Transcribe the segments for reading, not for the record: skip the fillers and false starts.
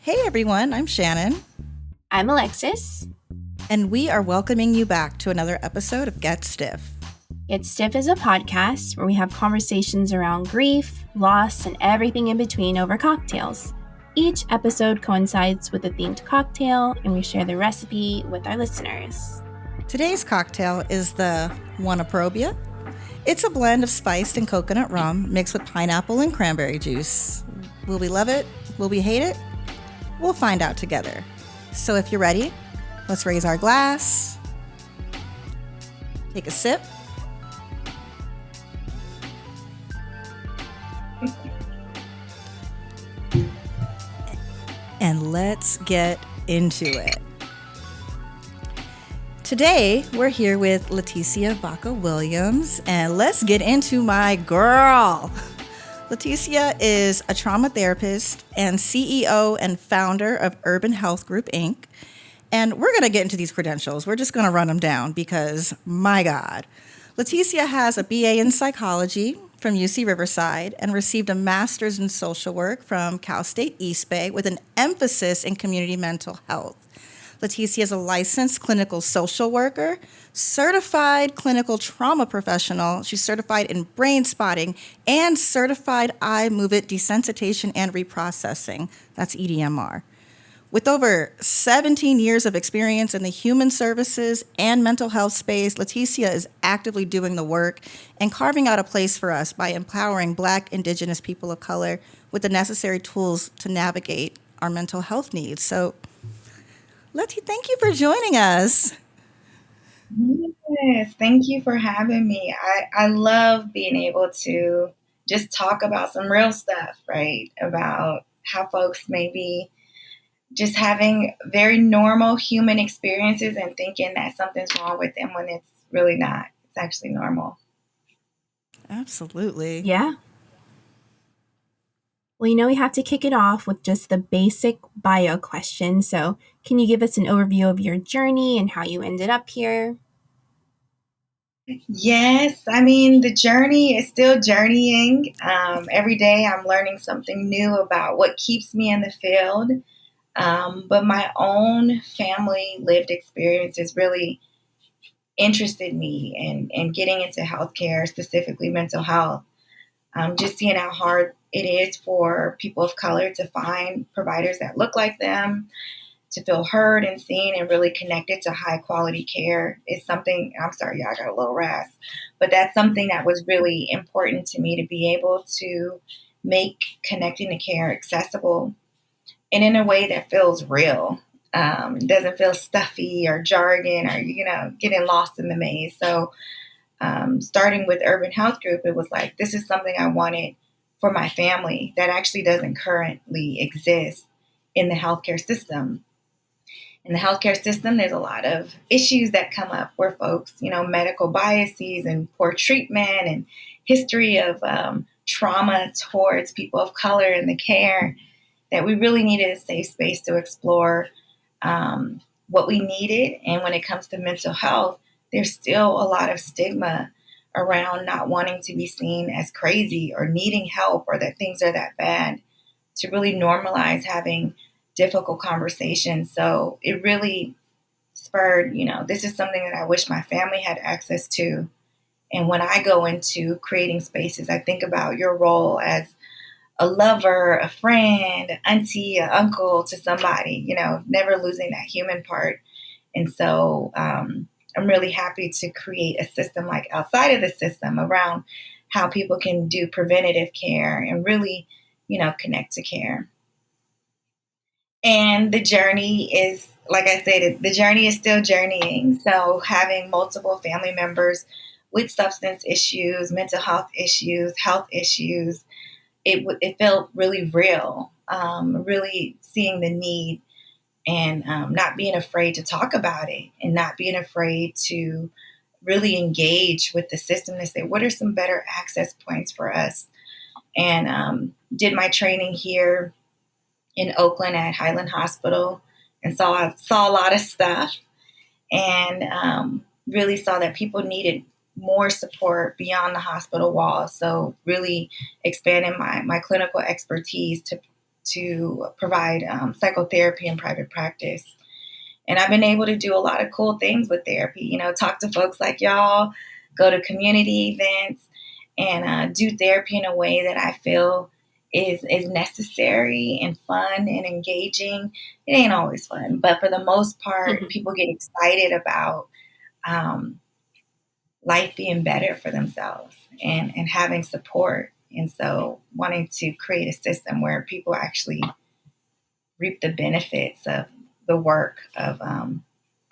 Hey everyone, I'm Shannon, I'm Alexis. and we are welcoming you back to another episode of Get Stiff. Get Stiff is a podcast where we have conversations around grief, loss, and everything in between over cocktails. Each episode coincides with a themed cocktail, and we share the recipe with our listeners. Today's cocktail is the Wannaprobia. It's a blend of spiced and coconut rum mixed with pineapple and cranberry juice. Will we love it? Will we hate it? We'll find out together. So if you're ready, let's raise our glass, take a sip, and let's get into it. Today, we're here with Leticia Vaca Williams, and let's get into my girl. Leticia is a trauma therapist and CEO and founder of Urban Health Group, Inc. And we're going to get into these credentials. We're just going to run them down because, my God. Leticia has a BA in psychology from UC Riverside and received a master's in social work from Cal State East Bay with an emphasis in community mental health. Leticia is a licensed clinical social worker, certified clinical trauma professional. She's certified in brain spotting and certified eye movement desensitization and reprocessing. That's EDMR. With over 17 years of experience in the human services and mental health space, Leticia is actively doing the work and carving out a place for us by empowering Black, Indigenous people of color with the necessary tools to navigate our mental health needs. So, Letty, thank you for joining us. Yes, thank you for having me. I love being able to just talk about some real stuff, right? About how folks may be just having very normal human experiences and thinking that something's wrong with them when it's really not. It's actually normal. Absolutely. Yeah. Well, we have to kick it off with just the basic bio question. So, can you give us an overview of your journey and how you ended up here? Yes, I mean, the journey is still journeying. Every day I'm learning something new about what keeps me in the field. But my own family lived experiences really interested me in getting into healthcare, specifically mental health. Just seeing how hard it is for people of color to find providers that look like them, to feel heard and seen and really connected to high quality care is something. I'm sorry, y'all, I got a little rasp, but that's something that was really important to me to be able to make connecting to care accessible and in a way that feels real. Doesn't feel stuffy or jargon or, getting lost in the maze. So, starting with Urban Health Group, it was like, this is something I wanted for my family that actually doesn't currently exist in the healthcare system. In the healthcare system, there's a lot of issues that come up where folks, medical biases and poor treatment and history of trauma towards people of color in the care that we really needed a safe space to explore what we needed. And when it comes to mental health, there's still a lot of stigma around not wanting to be seen as crazy or needing help or that things are that bad, to really normalize having difficult conversations. So it really spurred, this is something that I wish my family had access to. And when I go into creating spaces, I think about your role as a lover, a friend, auntie, an uncle to somebody, never losing that human part. And so I'm really happy to create a system like outside of the system around how people can do preventative care and really, connect to care. And the journey is, like I said, the journey is still journeying. So having multiple family members with substance issues, mental health issues, it felt really real, really seeing the need and not being afraid to talk about it and not being afraid to really engage with the system to say, what are some better access points for us? And did my training here in Oakland at Highland Hospital and saw a lot of stuff and really saw that people needed more support beyond the hospital walls. So really expanding my clinical expertise to to provide psychotherapy in private practice. And I've been able to do a lot of cool things with therapy, talk to folks like y'all, go to community events, and do therapy in a way that I feel is necessary and fun and engaging. It ain't always fun, but for the most part, people get excited about um, life being better for themselves and having support. And so wanting to create a system where people actually reap the benefits of the work of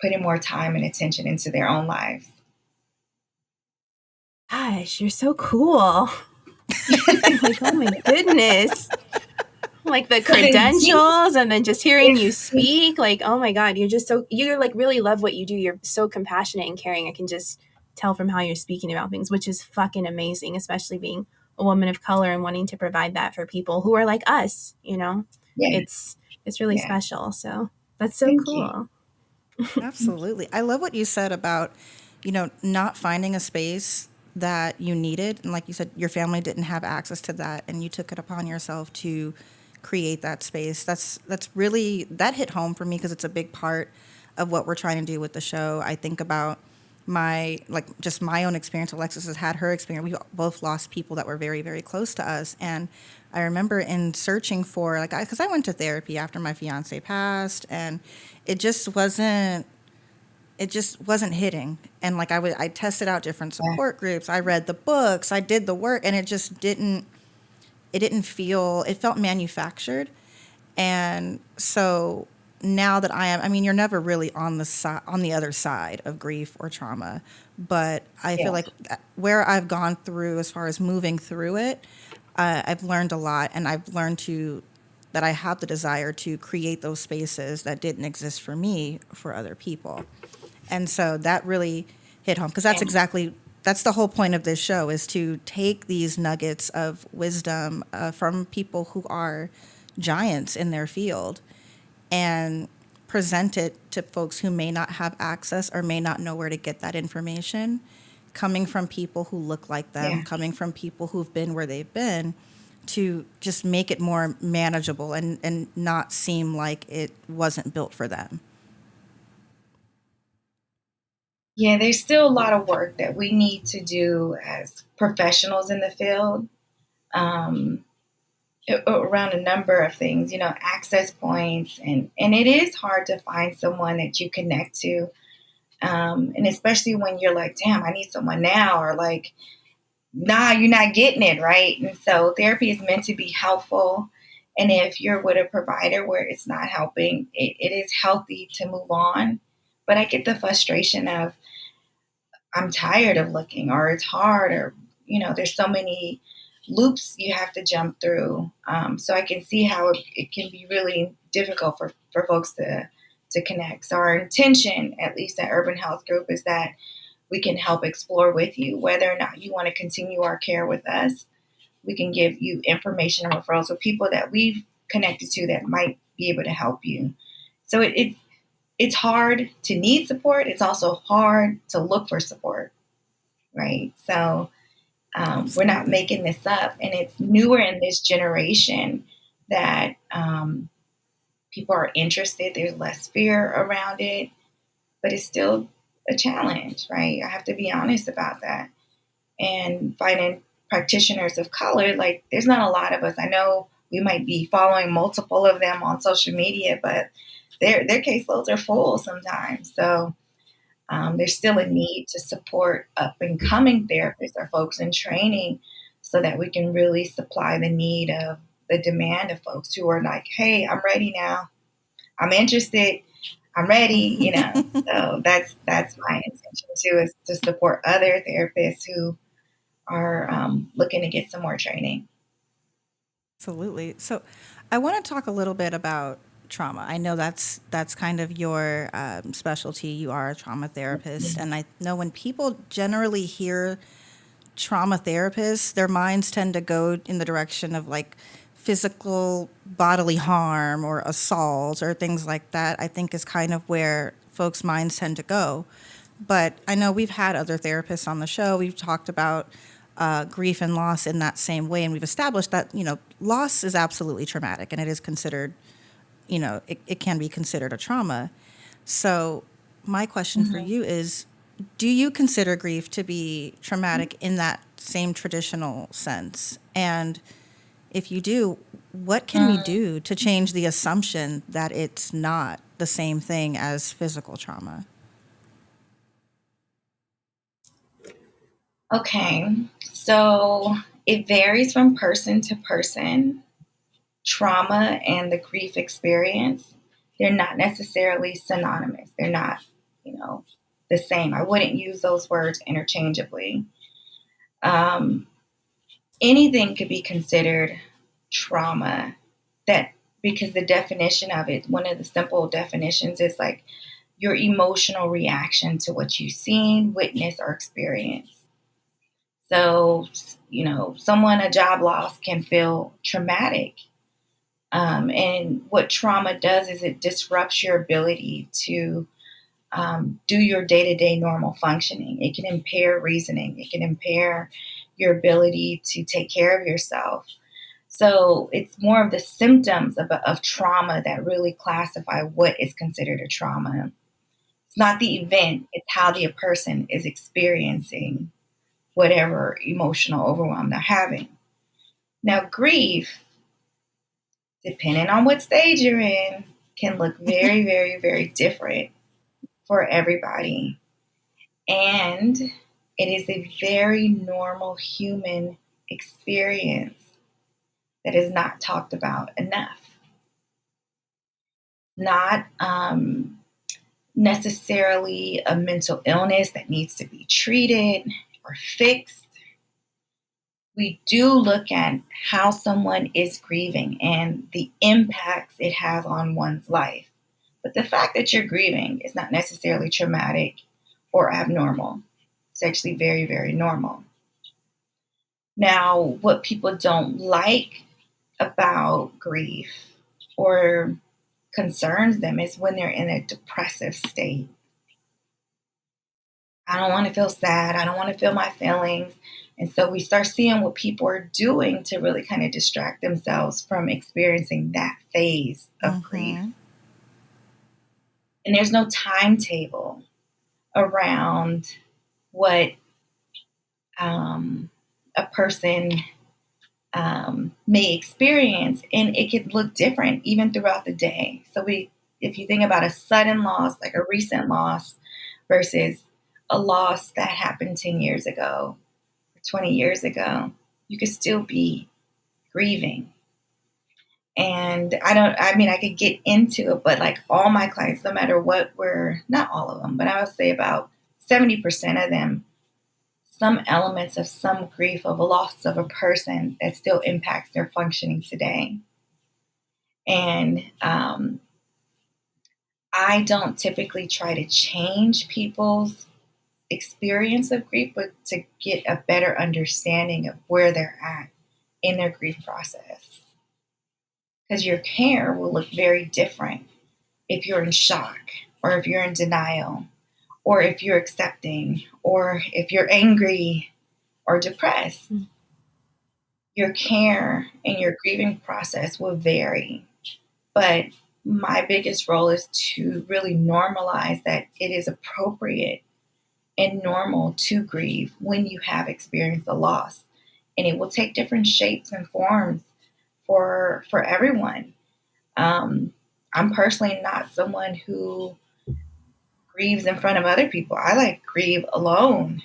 putting more time and attention into their own lives. Gosh, you're so cool. Like, oh my goodness. Like the credentials and then just hearing you speak, like, oh my God, you're like really love what you do. You're so compassionate and caring. I can just tell from how you're speaking about things, which is fucking amazing, especially being a woman of color and wanting to provide that for people who are like us, Yeah. It's really special. So that's so Thank cool. Absolutely. I love what you said about, not finding a space that you needed. And like you said, your family didn't have access to that and you took it upon yourself to create that space. That's really, that hit home for me because it's a big part of what we're trying to do with the show. I think about my own experience. Alexis has had her experience. We both lost people that were very, very close to us. And I remember in searching for, because I went to therapy after my fiance passed, and it just wasn't hitting. And I tested out different support groups. I read the books, I did the work, and it felt manufactured. And so now that you're never really on the other side of grief or trauma, but I feel like where I've gone through as far as moving through it, I've learned a lot, and I've learned that I have the desire to create those spaces that didn't exist for me for other people. And so that really hit home because that's the whole point of this show, is to take these nuggets of wisdom from people who are giants in their field and present it to folks who may not have access or may not know where to get that information, coming from people who look like them, coming from people who've been where they've been, to just make it more manageable and not seem like it wasn't built for them. Yeah, there's still a lot of work that we need to do as professionals in the field around a number of things, access points. And it is hard to find someone that you connect to. And especially when you're like, damn, I need someone now, or like, nah, you're not getting it, right? And so therapy is meant to be helpful. And if you're with a provider where it's not helping, it is healthy to move on. But I get the frustration of, I'm tired of looking, or it's hard, or, there's so many loops you have to jump through. So I can see how it can be really difficult for folks to connect. So our intention, at least at Urban Health Group, is that we can help explore with you whether or not you want to continue our care with us. We can give you information and referrals with people that we've connected to that might be able to help you. So it's hard to need support. It's also hard to look for support, right? So we're not making this up. And it's newer in this generation that people are interested. There's less fear around it, but it's still a challenge, right? I have to be honest about that. And finding practitioners of color, like, there's not a lot of us. I know we might be following multiple of them on social media, but their caseloads are full sometimes. So there's still a need to support up and coming therapists or folks in training so that we can really supply the need of the demand of folks who are like, hey, I'm ready now. I'm interested. I'm ready, So that's my intention too, is to support other therapists who are looking to get some more training. Absolutely. So I want to talk a little bit about trauma. I know that's kind of your specialty. You are a trauma therapist. And I know when people generally hear trauma therapists, their minds tend to go in the direction of like physical bodily harm or assault or things like that. I think is kind of where folks' minds tend to go. But I know we've had other therapists on the show. We've talked about grief and loss in that same way. And we've established that, loss is absolutely traumatic and it is considered, it can be considered a trauma. So my question for you is, do you consider grief to be traumatic in that same traditional sense? And if you do, what can we do to change the assumption that it's not the same thing as physical trauma? Okay, so it varies from person to person. Trauma and the grief experience, they're not necessarily synonymous. They're not, the same. I wouldn't use those words interchangeably. Um, Anything could be considered trauma, that because the definition of it, one of the simple definitions is like your emotional reaction to what you've seen, witnessed, or experienced. So, someone, a job loss can feel traumatic. And what trauma does is it disrupts your ability to do your day to day normal functioning. It can impair reasoning, it can impair your ability to take care of yourself. So it's more of the symptoms of trauma that really classify what is considered a trauma. It's not the event, it's how the person is experiencing whatever emotional overwhelm they're having. Now, grief, depending on what stage you're in, can look very, very, very different for everybody. And it is a very normal human experience that is not talked about enough. Not necessarily a mental illness that needs to be treated or fixed. We do look at how someone is grieving and the impacts it has on one's life. But the fact that you're grieving is not necessarily traumatic or abnormal. It's actually very, very normal. Now, what people don't like about grief or concerns them is when they're in a depressive state. I don't want to feel sad. I don't want to feel my feelings. And so we start seeing what people are doing to really kind of distract themselves from experiencing that phase of grief. And there's no timetable around what a person may experience, and it could look different even throughout the day. So if you think about a sudden loss, like a recent loss, versus a loss that happened 10 years ago, or 20 years ago, you could still be grieving. And I could get into it, but like all my clients, no matter what, not all of them, but I would say about 70% of them, some elements of some grief of a loss of a person that still impacts their functioning today. And I don't typically try to change people's experience of grief, but to get a better understanding of where they're at in their grief process. Because your care will look very different if you're in shock, or if you're in denial, or if you're accepting, or if you're angry or depressed. Your care and your grieving process will vary. But my biggest role is to really normalize that it is appropriate and normal to grieve when you have experienced a loss. And it will take different shapes and forms for everyone. I'm personally not someone who grieves in front of other people. I grieve alone.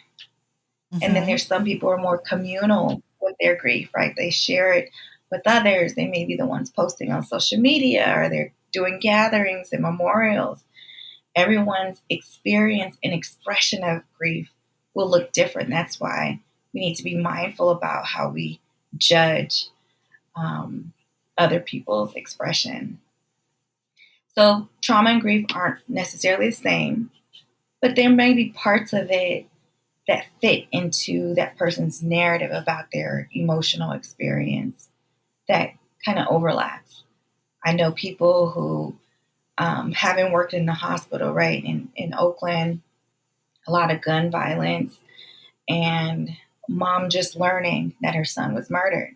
And then there's some people who are more communal with their grief, right? They share it with others. They may be the ones posting on social media, or they're doing gatherings and memorials. Everyone's experience and expression of grief will look different. That's why we need to be mindful about how we judge other people's expression. So trauma and grief aren't necessarily the same, but there may be parts of it that fit into that person's narrative about their emotional experience that kind of overlaps. I know people who, having worked in the hospital, right, in Oakland, a lot of gun violence, and mom just learning that her son was murdered.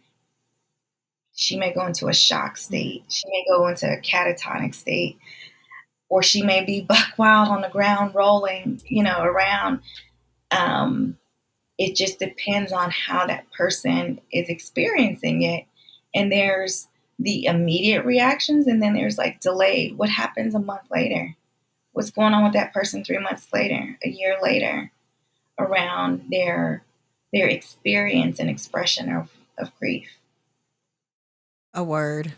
She may go into a shock state. She may go into a catatonic state, or she may be buck wild on the ground, rolling, around. Um, it just depends on how that person is experiencing it. And there's the immediate reactions, and then there's like delayed. What happens a month later? What's going on with that person 3 months later, a year later, around their experience and expression of grief? A word.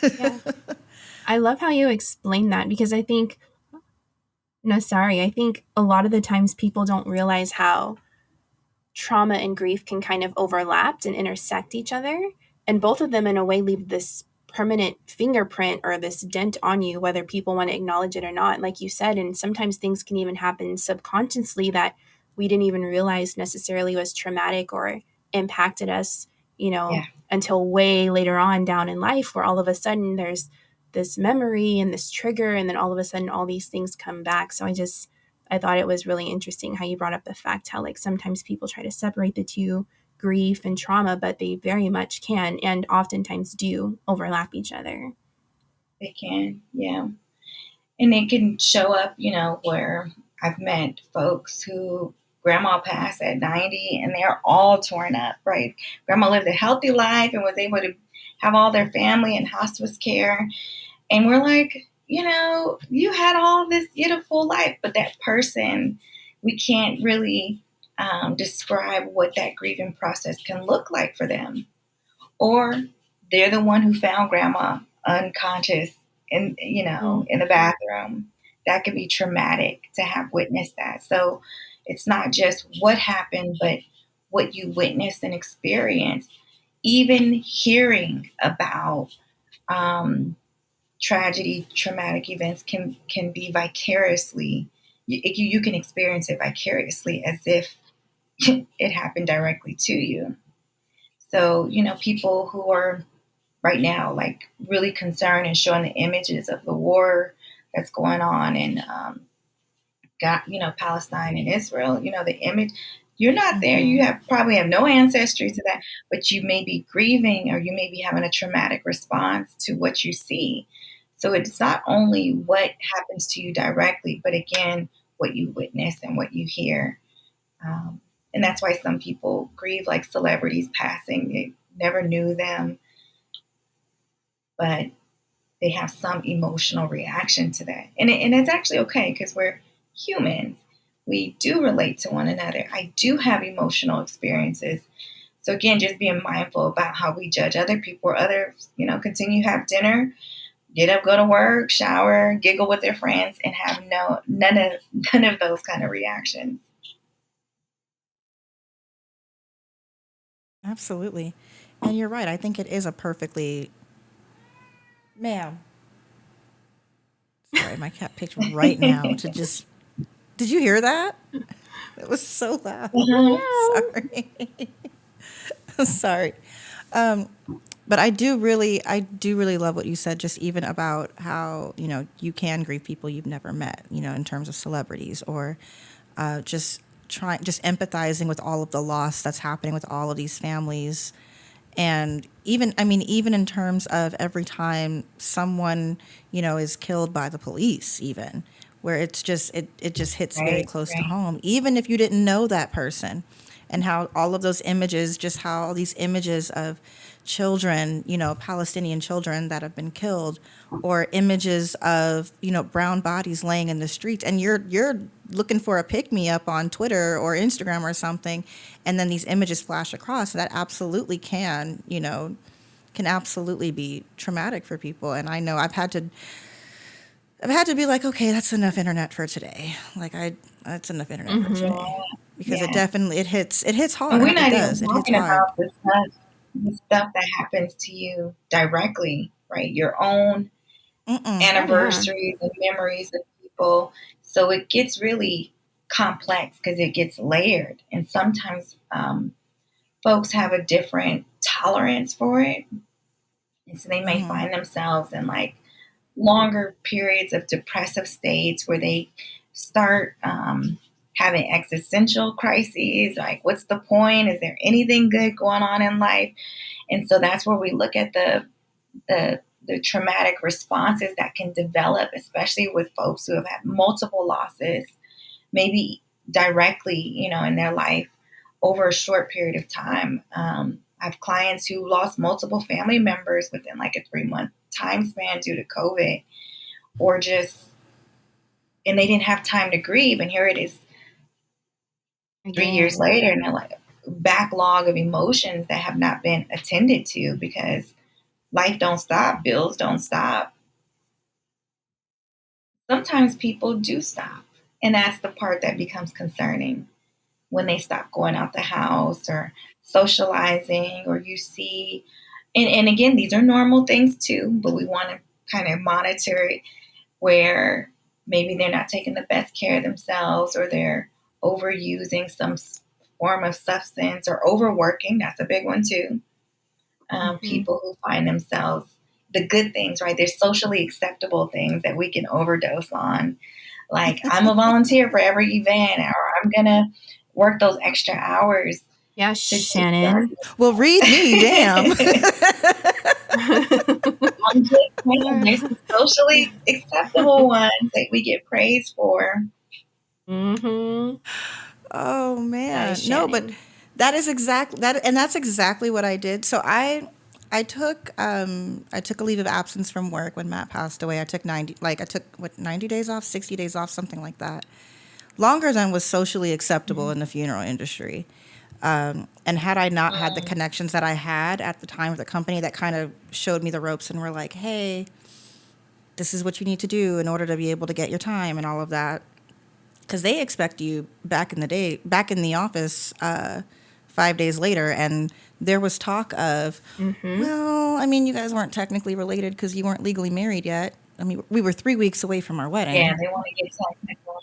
Yeah. I love how you explain that, because I think a lot of the times people don't realize how trauma and grief can kind of overlap and intersect each other. And both of them, in a way, leave this permanent fingerprint or this dent on you, whether people want to acknowledge it or not, like you said. And sometimes things can even happen subconsciously that we didn't even realize necessarily was traumatic or impacted us, Yeah. until way later on down in life, where all of a sudden there's this memory and this trigger, and then all of a sudden all these things come back. So I thought it was really interesting how you brought up the fact how, like, sometimes people try to separate the two, grief and trauma, but they very much can and oftentimes do overlap each other. They can, yeah. And it can show up, where I've met folks who grandma passed at 90 and they're all torn up, right? Grandma lived a healthy life and was able to have all their family in hospice care. And we're like, you had all this beautiful life, but that person, we can't really describe what that grieving process can look like for them. Or they're the one who found grandma unconscious in the bathroom. That can be traumatic to have witnessed that. So it's not just what happened, but what you witnessed and experienced. Even hearing about tragedy, traumatic events can be vicariously. You can experience it vicariously as if it happened directly to you. So people who are right now, like, really concerned and showing the images of the war that's going on in Palestine and Israel. The image. You're not there. You probably have no ancestry to that, but you may be grieving, or you may be having a traumatic response to what you see. So it's not only what happens to you directly, but again, what you witness and what you hear. And that's why some people grieve like celebrities passing. They never knew them, but they have some emotional reaction to that. And it's actually okay, because we're humans. We do relate to one another. I do have emotional experiences. So again, just being mindful about how we judge other people, or others, continue to have dinner, get up, go to work, shower, giggle with their friends, and have none of those kind of reactions. Absolutely. And you're right. I think it is a perfectly. Ma'am. Sorry, my cat picked right now to just. Did you hear that? It was so loud. Sorry. Sorry. But I do really love what you said, just even about how, you can grieve people you've never met, in terms of celebrities, or just empathizing with all of the loss that's happening with all of these families. And even in terms of every time someone, is killed by the police, even, where it just hits very close to home, even if you didn't know that person, and how all of those images, just how all these images of children, Palestinian children that have been killed, or images of, brown bodies laying in the streets, and you're looking for a pick me up on Twitter or Instagram or something, and then these images flash across. That absolutely can absolutely be traumatic for people. And I know I've had to be like, okay, that's enough internet for today. Like, that's enough internet for today, because it definitely it hits hard. And we're not it even does. talking It hits hard. about the stuff that happens to you directly, right? Your own anniversaries and memories of people. So it gets really complex because it gets layered, and sometimes folks have a different tolerance for it, and so they may find themselves in like longer periods of depressive states where they start having existential crises, like what's the point? Is there anything good going on in life? And so that's where we look at the traumatic responses that can develop, especially with folks who have had multiple losses, maybe directly, in their life over a short period of time. I have clients who lost multiple family members within like a 3-month time span due to COVID, or and they didn't have time to grieve. And here it is 3 years later, and they're like backlog of emotions that have not been attended to because life don't stop, bills don't stop. Sometimes people do stop. And that's the part that becomes concerning when they stop going out the house or socializing, or you see, and again, these are normal things too, but we want to kind of monitor it where maybe they're not taking the best care of themselves, or they're overusing some form of substance, or overworking. That's a big one too. People who find themselves, the good things, right? There's socially acceptable things that we can overdose on. Like, I'm a volunteer for every event, or I'm going to work those extra hours. Yeah, Shannon. Well, read me, damn. I'm just saying, there's some socially acceptable ones that we get praised for. Mm-hmm. Oh man, no, but that's exactly what I did. So I took a leave of absence from work when Matt passed away. I took 90 days off, 60 days off, something like that. Longer than was socially acceptable in the funeral industry. And had I not had the connections that I had at the time with the company that kind of showed me the ropes and were like, hey, this is what you need to do in order to be able to get your time and all of that. Because they expect you back in the office 5 days later. And there was talk of, well, I mean, you guys weren't technically related because you weren't legally married yet. I mean, we were 3 weeks away from our wedding. Yeah, they want to get technical.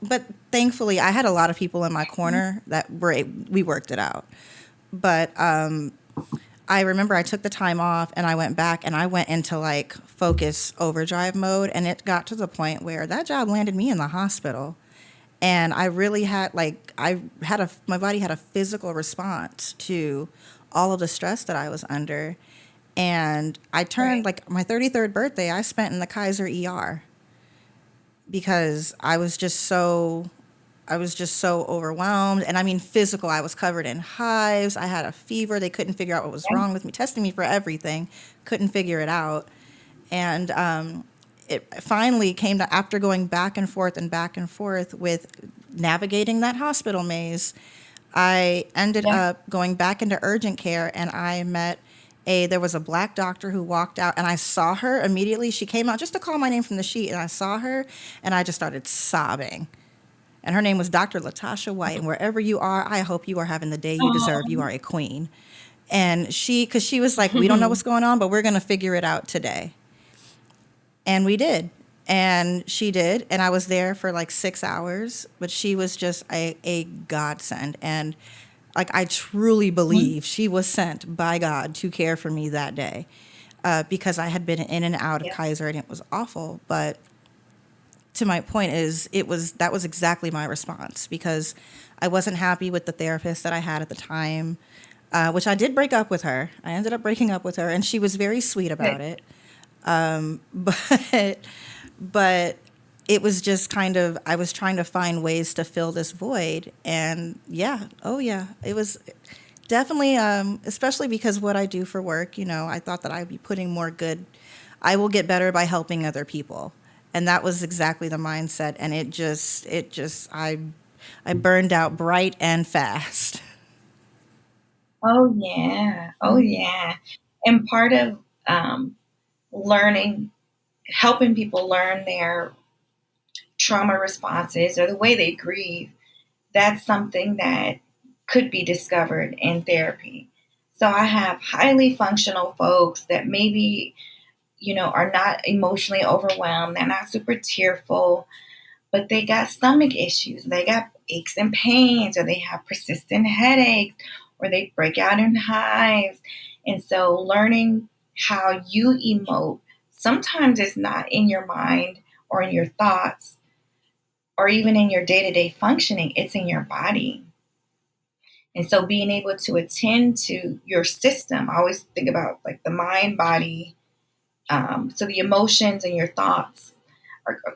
But thankfully, I had a lot of people in my corner that we worked it out. But I remember I took the time off and I went back and I went into like focus overdrive mode, and it got to the point where that job landed me in the hospital, and I really had my body had a physical response to all of the stress that I was under, and I turned like my 33rd birthday I spent in the Kaiser ER because I was just so overwhelmed. And I mean, physical, I was covered in hives. I had a fever. They couldn't figure out what was wrong with me, testing me for everything, couldn't figure it out. And it finally came to, after going back and forth with navigating that hospital maze, I ended up going back into urgent care, and I met there was a black doctor who walked out, and I saw her immediately. She came out just to call my name from the sheet, and I saw her, and I just started sobbing. And her name was Dr. Latasha White. And wherever you are, I hope you are having the day you deserve. You are a queen. And because she was like, we don't know what's going on, but we're going to figure it out today. And we did. And she did. And I was there for like 6 hours. But she was just a godsend. And like, I truly believe she was sent by God to care for me that day, because I had been in and out of Kaiser, and it was awful. But to my point is, that was exactly my response, because I wasn't happy with the therapist that I had at the time, which I did break up with her. I ended up breaking up with her, and she was very sweet about it. But it was just kind of, I was trying to find ways to fill this void. And it was definitely, especially because what I do for work, I thought that I'd be putting more good, I will get better by helping other people. And that was exactly the mindset. And I burned out bright and fast. Oh, yeah. Oh, yeah. And part of helping people learn their trauma responses or the way they grieve, that's something that could be discovered in therapy. So I have highly functional folks that maybe, are not emotionally overwhelmed. They're not super tearful, but they got stomach issues. They got aches and pains, or they have persistent headaches, or they break out in hives. And so learning how you emote, sometimes it's not in your mind or in your thoughts or even in your day-to-day functioning, it's in your body. And so being able to attend to your system, I always think about like the mind, body. So the emotions and your thoughts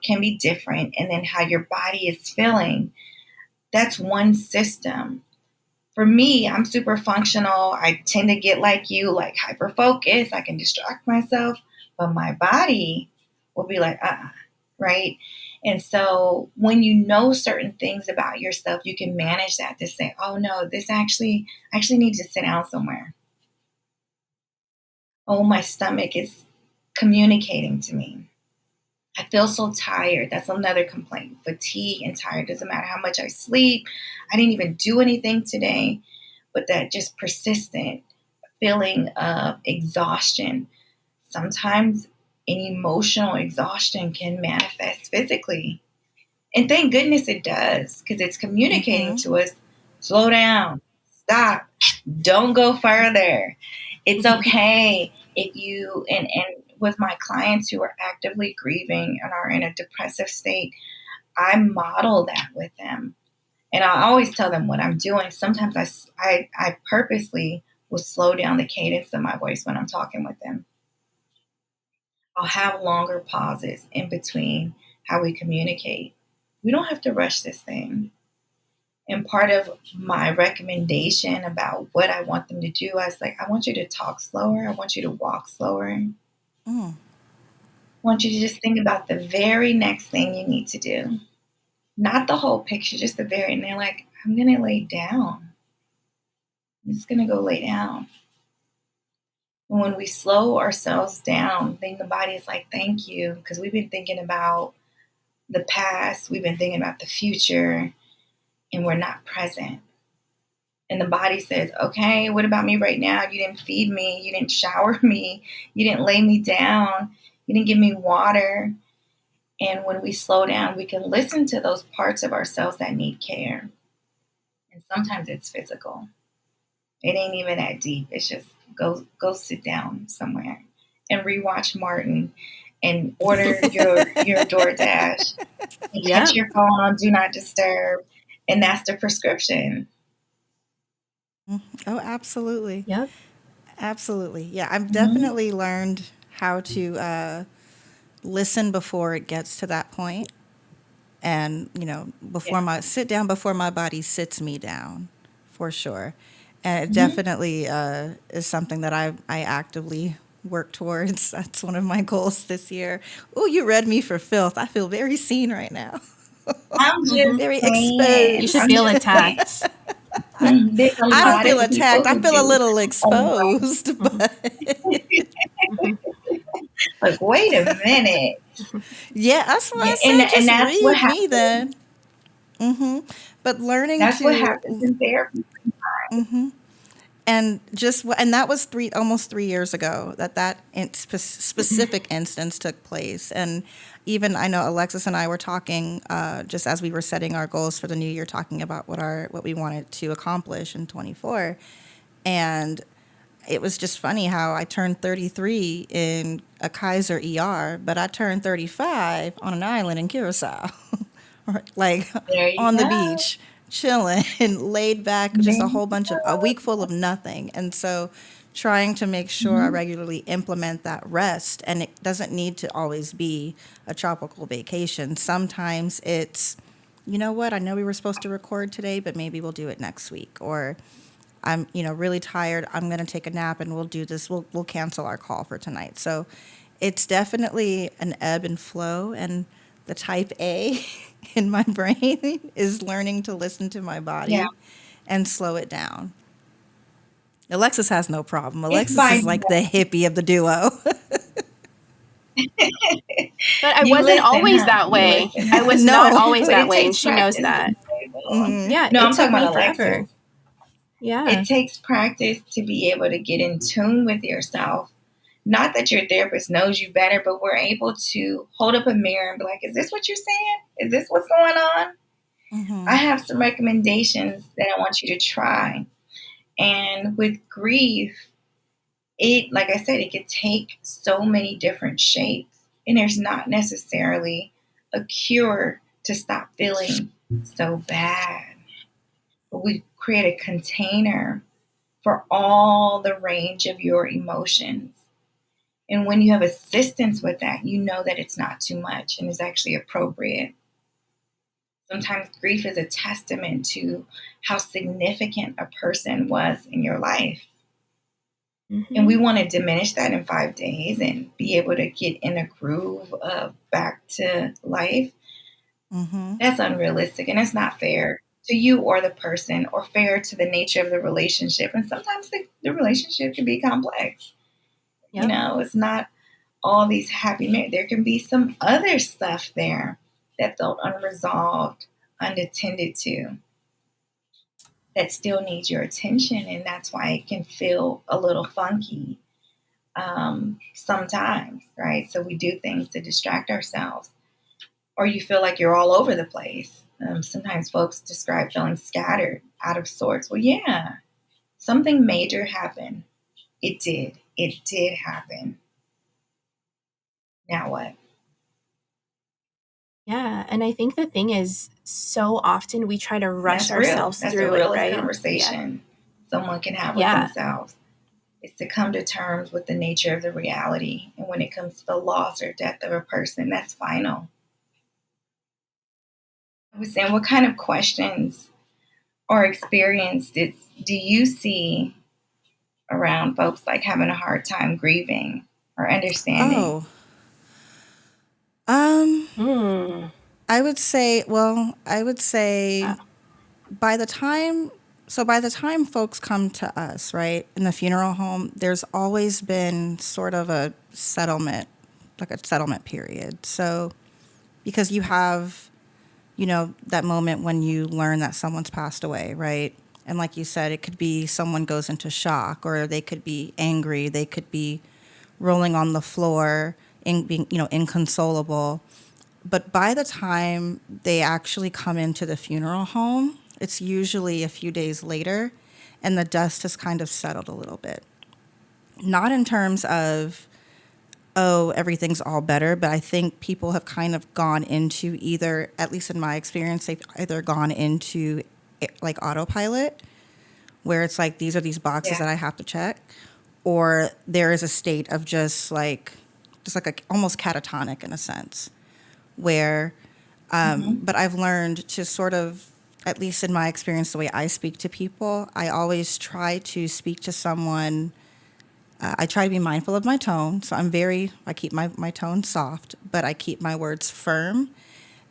can be different. And then how your body is feeling, that's one system. For me, I'm super functional. I tend to get like you, like hyper focused. I can distract myself, but my body will be like, right? And so when you know certain things about yourself, you can manage that to say, oh no, this I actually need to sit down somewhere. Oh, my stomach is communicating to me. I feel so tired. That's another complaint. Fatigue and tired. Doesn't matter how much I sleep. I didn't even do anything today, but that just persistent feeling of exhaustion. Sometimes an emotional exhaustion can manifest physically. And thank goodness it does, because it's communicating to us, slow down, stop, don't go further. It's okay if you, and with my clients who are actively grieving and are in a depressive state, I model that with them. And I always tell them what I'm doing. Sometimes I purposely will slow down the cadence of my voice when I'm talking with them. I'll have longer pauses in between how we communicate. We don't have to rush this thing. And part of my recommendation about what I want them to do, I was like, I want you to talk slower. I want you to walk slower. I want you to just think about the very next thing you need to do. Not the whole picture, just the very, and they're like, I'm going to lay down. I'm just going to go lay down. And when we slow ourselves down, then the body is like, thank you, because we've been thinking about the past, we've been thinking about the future, and we're not present. And the body says, okay, what about me right now? You didn't feed me. You didn't shower me. You didn't lay me down. You didn't give me water. And when we slow down, we can listen to those parts of ourselves that need care. And sometimes it's physical. It ain't even that deep. It's just go sit down somewhere and rewatch Martin and order your DoorDash and catch your phone on Do Not Disturb. And that's the prescription. Oh, absolutely. Yep. Absolutely. Yeah, I've definitely learned how to listen before it gets to that point. And, before sit down before my body sits me down, for sure. And it definitely is something that I actively work towards. That's one of my goals this year. Oh, you read me for filth. I feel very seen right now. I'm just Very saying. You should exposed. feel attacked. There's a I don't lot feel of people attacked. I who feel a do. little exposed, but Like, wait a minute. yeah, that's what Yeah, I say. and Just that's what read me happens. then. But learning That's what to happens in therapy. and that was almost 3 years ago that specific instance took place. And even I know Alexis and I were talking just as we were setting our goals for the new year, talking about what we wanted to accomplish in 24. And it was just funny how I turned 33 in a Kaiser ER, but I turned 35 on an island in Curacao, like There you on the go. beach, chilling and laid back, just There a you whole bunch of a go. week full of nothing. And so trying to make sure I regularly implement that rest. And it doesn't need to always be a tropical vacation. Sometimes it's, you know what, I know we were supposed to record today, but maybe we'll do it next week. Or I'm, really tired. I'm going to take a nap and we'll do this. We'll cancel our call for tonight. So it's definitely an ebb and flow. And the type A in my brain is learning to listen to my Yeah, body and slow it down. Alexis has no problem. it's Alexis by is like the hippie of the duo. But I you wasn't listen, always huh? that You way. listen, I huh? was not No. always But that it way, and takes she knows practice to that. be able. Yeah, No, it I'm took talking me about Alexis. forever. Yeah. It takes practice to be able to get in tune with yourself. Not that your therapist knows you better, but we're able to hold up a mirror and be like, is this what you're saying? Is this what's going on? I have some recommendations that I want you to try. And with grief, like I said, it could take so many different shapes. And there's not necessarily a cure to stop feeling so bad. But we create a container for all the range of your emotions. And when you have assistance with that, you know that it's not too much and is actually appropriate. Sometimes grief is a testament to how significant a person was in your life. And we want to diminish that in 5 days and be able to get in a groove of back to life. That's unrealistic and it's not fair to you or the person or fair to the nature of the relationship. And sometimes the relationship can be complex. Yep. It's not all these happy. There can be some other stuff there that felt unresolved, unattended to, that still needs your attention. And that's why it can feel a little funky sometimes, right? So we do things to distract ourselves. Or you feel like you're all over the place. Sometimes folks describe feeling scattered, out of sorts. Well, yeah, something major happened. It did. It did happen. Now what? Yeah, and I think the thing is, so often we try to rush That's real. ourselves That's through the it, realest right? conversation someone can have with Yeah. themselves. It's to come to terms with the nature of the reality. And when it comes to the loss or death of a person, that's final. I was saying, what kind of questions or experiences do you see around folks like having a hard time grieving or understanding? Oh, um, Hmm. I would say Uh, by the time by the time folks come to us, right, in the funeral home, there's always been sort of a settlement, like a settlement period. So because you have, that moment when you learn that someone's passed away, right? And like you said, it could be someone goes into shock, or they could be angry, they could be rolling on the floor, being, inconsolable. But by the time they actually come into the funeral home, it's usually a few days later, and the dust has kind of settled a little bit. Not in terms of, oh, everything's all better, but I think people have kind of gone into either, at least in my experience, they've either gone into like autopilot, where it's like, these are these boxes Yeah. that I have to check, or there is a state of just like almost catatonic in a sense, where but I've learned to sort of, at least in my experience, the way I speak to people, I always try to speak to someone. I try to be mindful of my tone. So I keep my tone soft, but I keep my words firm.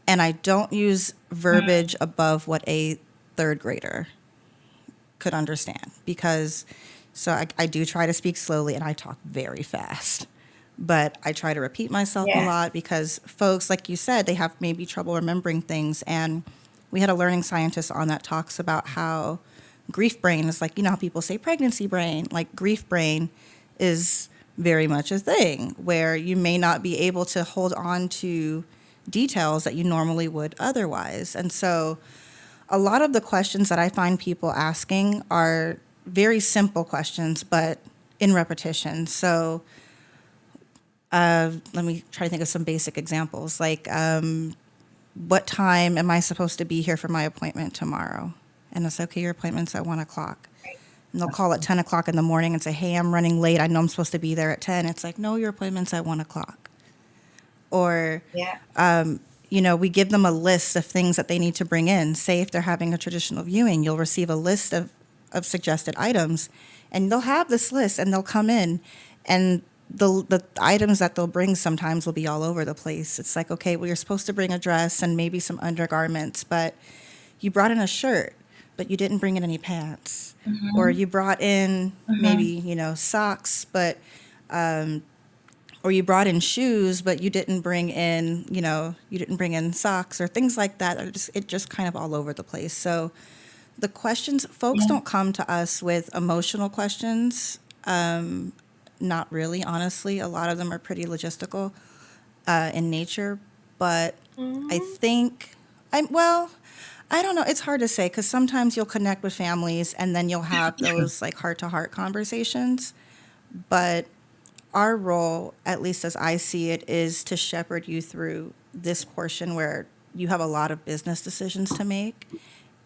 And I don't use verbiage above what a third grader could understand, because I do try to speak slowly and I talk very fast. But I try to repeat myself a Yeah. lot because folks, like you said, they have maybe trouble remembering things. And we had a learning scientist on that talks about how grief brain is like, how people say pregnancy brain, like grief brain is very much a thing where you may not be able to hold on to details that you normally would otherwise. And so a lot of the questions that I find people asking are very simple questions, but in repetition. So let me try to think of some basic examples. Like, what time am I supposed to be here for my appointment tomorrow? And it's okay, your appointment's at 1 o'clock. And they'll call at 10 o'clock in the morning and say, hey, I'm running late. I know I'm supposed to be there at 10. It's like, no, your appointment's at 1 o'clock. Or, Yeah. we give them a list of things that they need to bring in. Say if they're having a traditional viewing, you'll receive a list of suggested items, and they'll have this list and they'll come in, and the items that they'll bring sometimes will be all over the place. It's like, okay, well, you're supposed to bring a dress and maybe some undergarments, but you brought in a shirt, but you didn't bring in any pants. Or you brought in maybe, socks, but or you brought in shoes, but you didn't bring in, socks or things like that. It just kind of all over the place. So the questions, folks Yeah. don't come to us with emotional questions. Not really, honestly. A lot of them are pretty logistical in nature. But I think, I don't know. It's hard to say because sometimes you'll connect with families and then you'll have those like heart to heart conversations. But our role, at least as I see it, is to shepherd you through this portion where you have a lot of business decisions to make,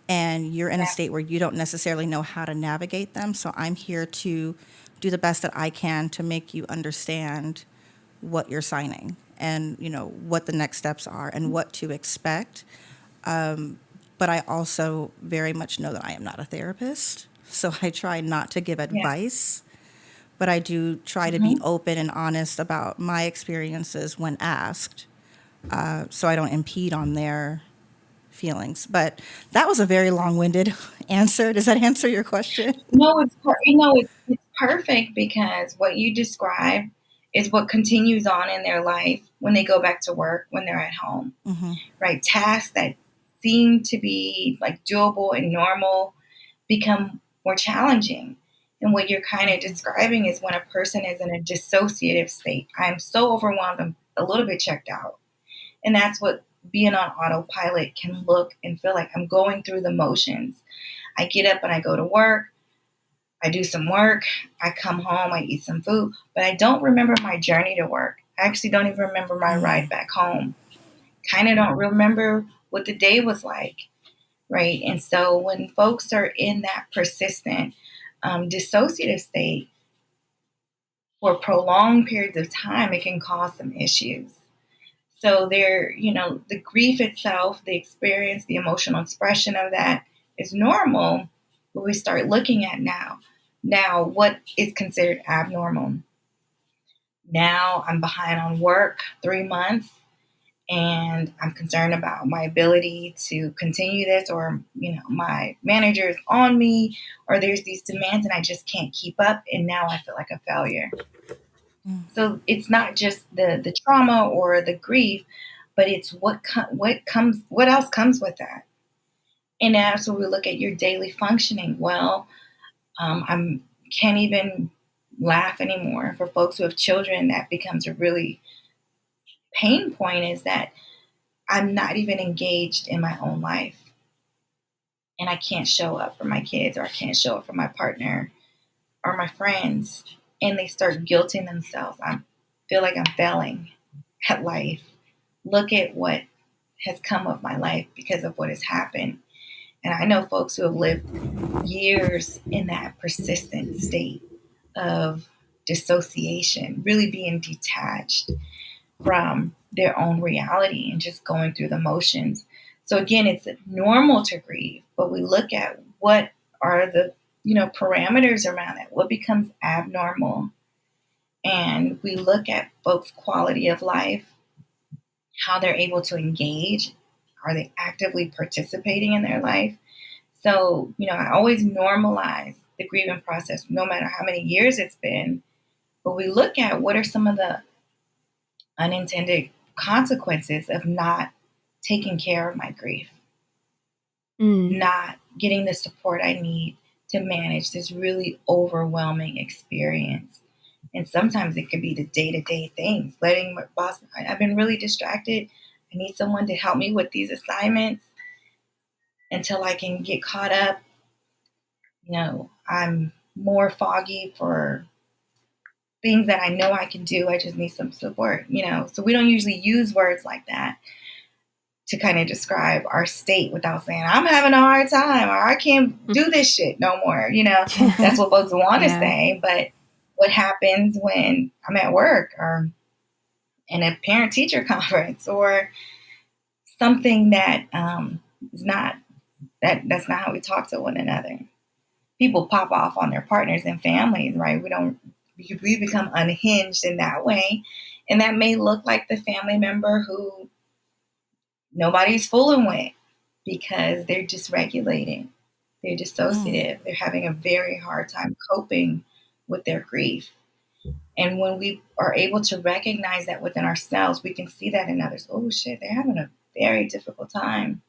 and you're in a state where you don't necessarily know how to navigate them. So I'm here to do the best that I can to make you understand what you're signing and, what the next steps are and what to expect. But I also very much know that I am not a therapist. So I try not to give Yeah. advice, but I do try to be Hmm. open and honest about my experiences when asked, so I don't impede on their feelings. But that was a very long-winded answer. Does that answer your question? No, it's perfect because what you describe is what continues on in their life when they go back to work, when they're at home, Mm-hmm. right? Tasks that seem to be like doable and normal become more challenging. And what you're kind of describing is when a person is in a dissociative state. I'm so overwhelmed, I'm a little bit checked out. And that's what being on autopilot can look and feel like. I'm going through the motions. I get up and I go to work. I do some work. I come home. I eat some food. But I don't remember my journey to work. I actually don't even remember my ride back home. Kind of don't remember what the day was like, right? And so when folks are in that persistent dissociative state for prolonged periods of time, it can cause some issues. So the grief itself, the experience, the emotional expression of that is normal, but we start looking at now what is considered abnormal. Now I'm behind on work 3 months and I'm concerned about my ability to continue this, or my manager is on me, or there's these demands and I just can't keep up, and now I feel like a failure. So it's not just the trauma or the grief, but it's what else comes with that. And as we look at your daily functioning, well, I can't even laugh anymore. For folks who have children, that becomes a really pain point, is that I'm not even engaged in my own life. And I can't show up for my kids, or I can't show up for my partner or my friends. And they start guilting themselves. I feel like I'm failing at life. Look at what has come of my life because of what has happened. And I know folks who have lived years in that persistent state of dissociation, really being detached from their own reality and just going through the motions. So again, it's normal to grieve, but we look at what are the parameters around it, what becomes abnormal, and we look at folks' quality of life, how they're able to engage, are they actively participating in their life. So I always normalize the grieving process, no matter how many years it's been. But we look at what are some of the unintended consequences of not taking care of my grief, not getting the support I need to manage this really overwhelming experience. And sometimes it could be the day-to-day things, letting my boss, I've been really distracted. I need someone to help me with these assignments until I can get caught up. I'm more foggy for things that I know I can do. I just need some support, So we don't usually use words like that to kind of describe our state without saying, I'm having a hard time, or I can't do this shit no more. That's what folks want to say. But what happens when I'm at work or in a parent teacher conference or something that is not, that's not how we talk to one another. People pop off on their partners and families, right? We become unhinged in that way. And that may look like the family member who nobody's fooling with because they're dysregulating, they're dissociative, they're having a very hard time coping with their grief. And when we are able to recognize that within ourselves, we can see that in others. Oh shit, they're having a very difficult time.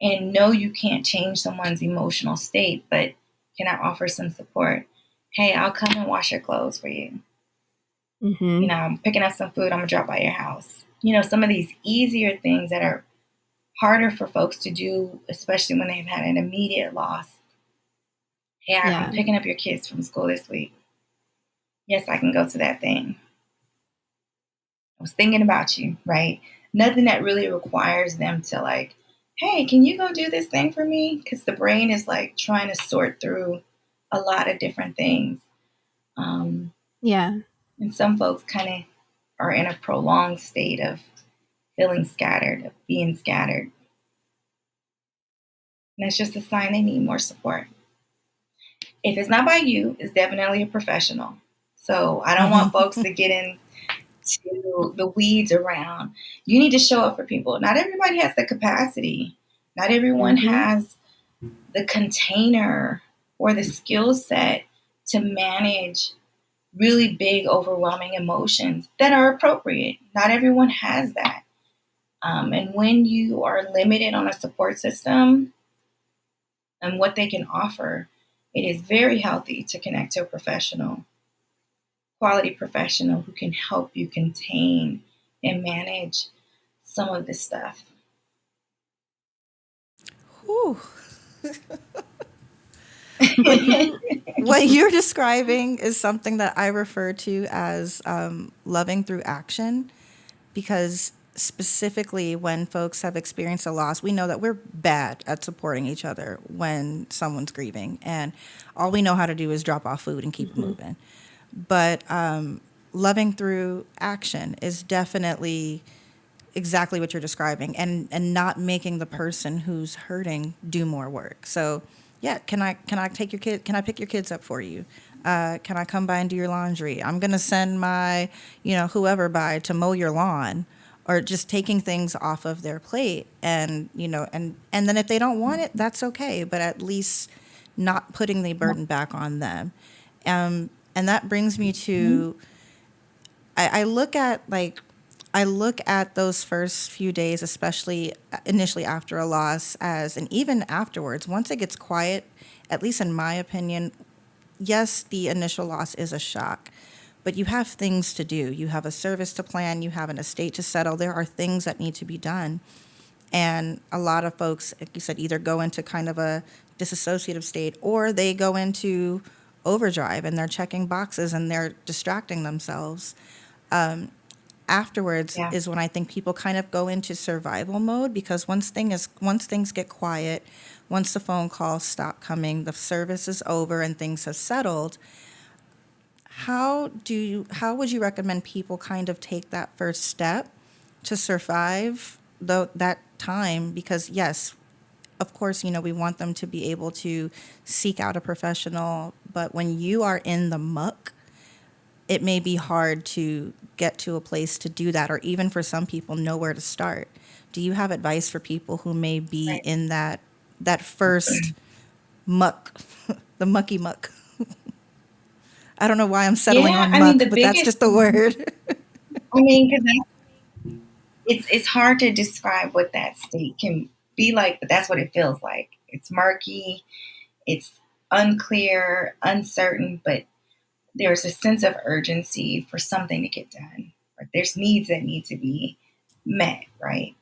And no, you can't change someone's emotional state, but can I offer some support? Hey, I'll come and wash your clothes for you. I'm picking up some food, I'm gonna drop by your house. Some of these easier things that are harder for folks to do, especially when they've had an immediate loss. Hey, I'm picking up your kids from school this week. Yes, I can go to that thing. I was thinking about you, right? nothing that really requires them to like, hey, can you go do this thing for me? Because the brain is like trying to sort through a lot of different things. Yeah. And some folks kind of are in a prolonged state of feeling scattered, of being scattered. And that's just a sign they need more support. If it's not by you, it's definitely a professional. So I don't want folks to get into the weeds around. You need to show up for people. Not everybody has the capacity. Not everyone has the container or the skill set to manage really big, overwhelming emotions that are appropriate. Not everyone has that. And when you are limited on a support system and what they can offer, it is very healthy to connect to a professional, quality professional who can help you contain and manage some of this stuff. Whew. What you're describing is something that I refer to as loving through action, because specifically when folks have experienced a loss, we know that we're bad at supporting each other when someone's grieving, and all we know how to do is drop off food and keep it moving. But loving through action is definitely exactly what you're describing, and not making the person who's hurting do more work. So yeah, can I take your kid? Can I pick your kids up for you? Can I come by and do your laundry? I'm gonna send my whoever by to mow your lawn, or just taking things off of their plate. And and then if they don't want it, that's okay, but at least not putting the burden back on them. And that brings me to, I look at those first few days, especially initially after a loss, and even afterwards, once it gets quiet, at least in my opinion, yes, the initial loss is a shock, but you have things to do. You have a service to plan, you have an estate to settle. There are things that need to be done. And a lot of folks, like you said, either go into kind of a disassociative state, or they go into overdrive and they're checking boxes and they're distracting themselves. Afterwards Yeah. is when I think people kind of go into survival mode, because once things get quiet, once the phone calls stop coming, the service is over and things have settled, how would you recommend people kind of take that first step to survive that time? Because yes, of course, we want them to be able to seek out a professional, but when you are in the muck, it may be hard to get to a place to do that, or even for some people, know where to start. Do you have advice for people who may be Right. in that first muck, the mucky muck? I don't know why I'm settling Yeah, on I mean, muck, the but that's biggest, just the word. because it's hard to describe what that state can be like, but that's what it feels like. It's murky, it's unclear, uncertain, but there's a sense of urgency for something to get done. Right? There's needs that need to be met, right?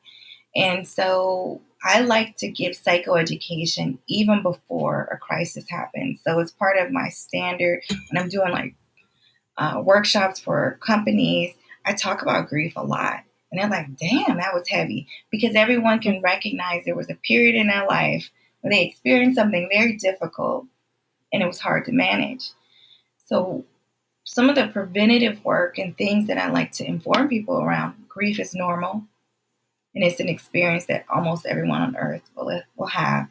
And so I like to give psychoeducation even before a crisis happens. So it's part of my standard when I'm doing like workshops for companies. I talk about grief a lot. And they're like, damn, that was heavy. Because everyone can recognize there was a period in their life where they experienced something very difficult and it was hard to manage. So some of the preventative work and things that I like to inform people around: grief is normal, and it's an experience that almost everyone on earth will have.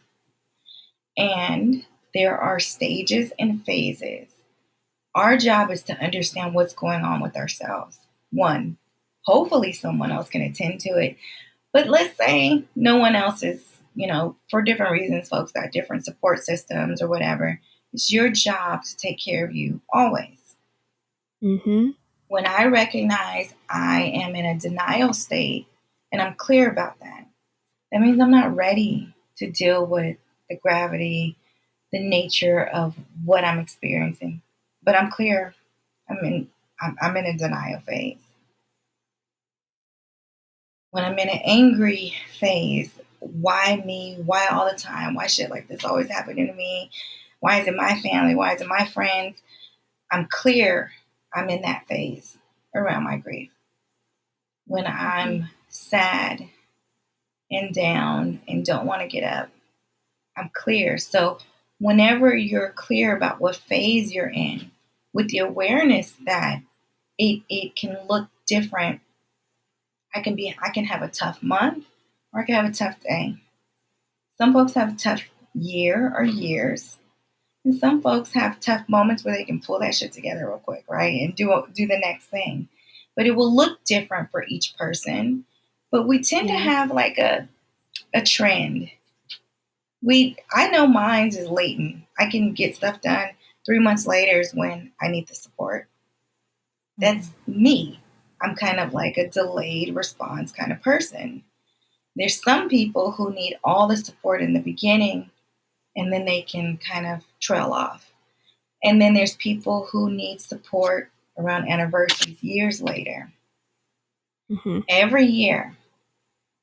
And there are stages and phases. Our job is to understand what's going on with ourselves. One, hopefully someone else can attend to it. But let's say no one else is, for different reasons, folks got different support systems or whatever. It's your job to take care of you always. When I recognize I am in a denial state and I'm clear about that, that means I'm not ready to deal with the gravity, the nature of what I'm experiencing. But I'm clear. I'm in a denial phase. When I'm in an angry phase, why me? Why all the time? Why shit like this always happening to me? Why is it my family? Why is it my friends? I'm clear I'm in that phase around my grief. When I'm sad and down and don't want to get up, I'm clear. So whenever you're clear about what phase you're in, with the awareness that it can look different. I can have a tough month or I can have a tough day. Some folks have a tough year or years. And some folks have tough moments where they can pull that shit together real quick, right? And do the next thing. But it will look different for each person. But we tend to have like a trend. I know mine's is latent. I can get stuff done 3 months later is when I need the support. That's me. I'm kind of like a delayed response kind of person. There's some people who need all the support in the beginning and then they can kind of trail off. And then there's people who need support around anniversaries years later. Mm-hmm. Every year,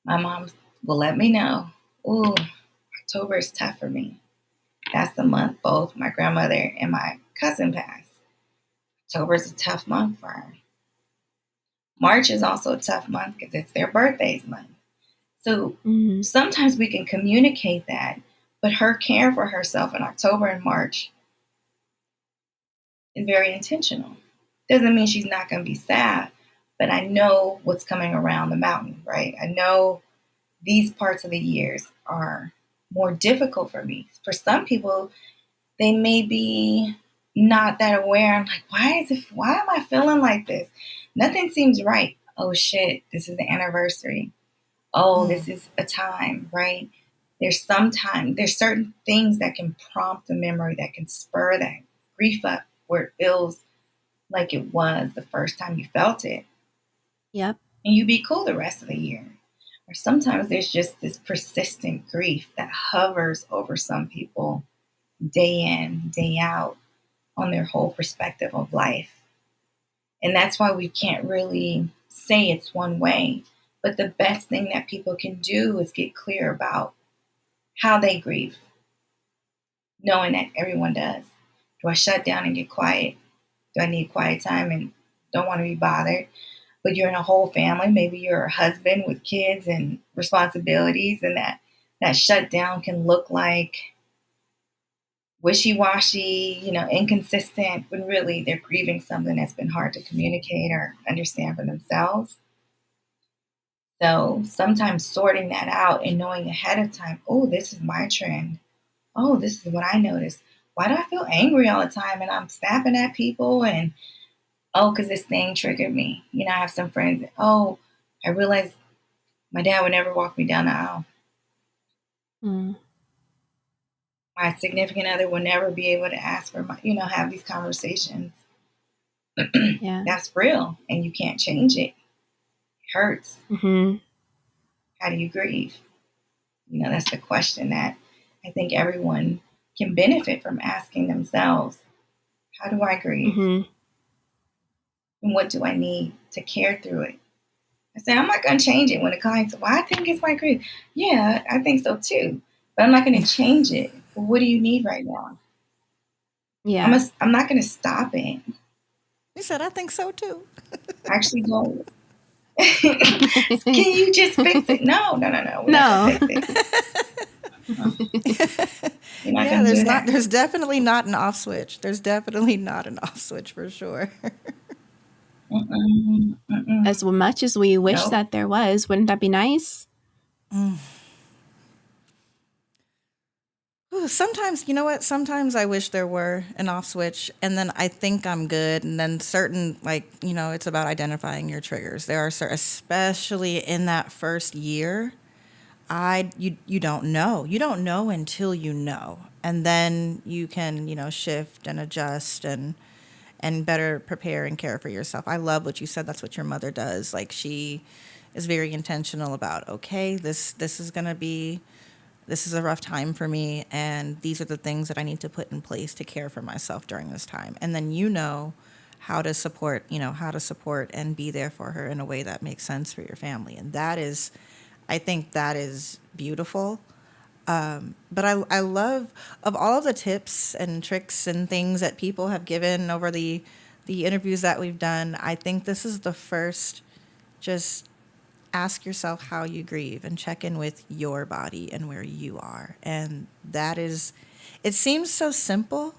my mom will let me know, ooh, October is tough for me. That's the month both my grandmother and my cousin passed. October is a tough month for her. March is also a tough month because it's their birthdays month. So sometimes we can communicate that, but her care for herself in October and March is very intentional. Doesn't mean she's not going to be sad, but I know what's coming around the mountain, right? I know these parts of the years are more difficult for me. For some people, they may be not that aware. I'm like, why am I feeling like this? Nothing seems right. Oh shit, this is the anniversary. Oh, this is a time, right? There's certain things that can prompt a memory that can spur that grief up where it feels like it was the first time you felt it. Yep. And you be cool the rest of the year. Or sometimes there's just this persistent grief that hovers over some people day in, day out on their whole perspective of life. And that's why we can't really say it's one way. But the best thing that people can do is get clear about how they grieve, knowing that everyone does. Do I shut down and get quiet? Do I need quiet time and don't want to be bothered? But you're in a whole family. Maybe you're a husband with kids and responsibilities, and that shutdown can look like wishy-washy, inconsistent, when really they're grieving something that's been hard to communicate or understand for themselves. So sometimes sorting that out and knowing ahead of time, oh, this is my trend. Oh, this is what I noticed. Why do I feel angry all the time and I'm snapping at people? And, oh, because this thing triggered me. I have some friends, oh, I realized my dad would never walk me down the aisle. My significant other will never be able to ask for have these conversations. Yeah. That's real. And you can't change it. It hurts. Mm-hmm. How do you grieve? That's the question that I think everyone can benefit from asking themselves. How do I grieve? Mm-hmm. And what do I need to care through it? I say, I'm not going to change it when the client says, well, I think it's my grief. Yeah, I think so too. But I'm not going to change it. Well, what do you need right now? Yeah. I'm not going to stop it. You said, I think so too. I actually don't. Can you just fix it? No. We're not going to fix it. Yeah, there's definitely not an off switch. There's definitely not an off switch for sure. As much as we wish that there was, wouldn't that be nice? Sometimes, you know what? Sometimes I wish there were an off switch, and then I think I'm good. And then certain, it's about identifying your triggers. There are certain, especially in that first year, you don't know. You don't know until you know, and then you can shift and adjust and better prepare and care for yourself. I love what you said. That's what your mother does. Like, she is very intentional about, okay, this is a rough time for me, and these are the things that I need to put in place to care for myself during this time. And then how to support and be there for her in a way that makes sense for your family. And I think that is beautiful. But I love, of all of the tips and tricks and things that people have given over the interviews that we've done, I think this is the first just ask yourself how you grieve and check in with your body and where you are. And that is, it seems so simple,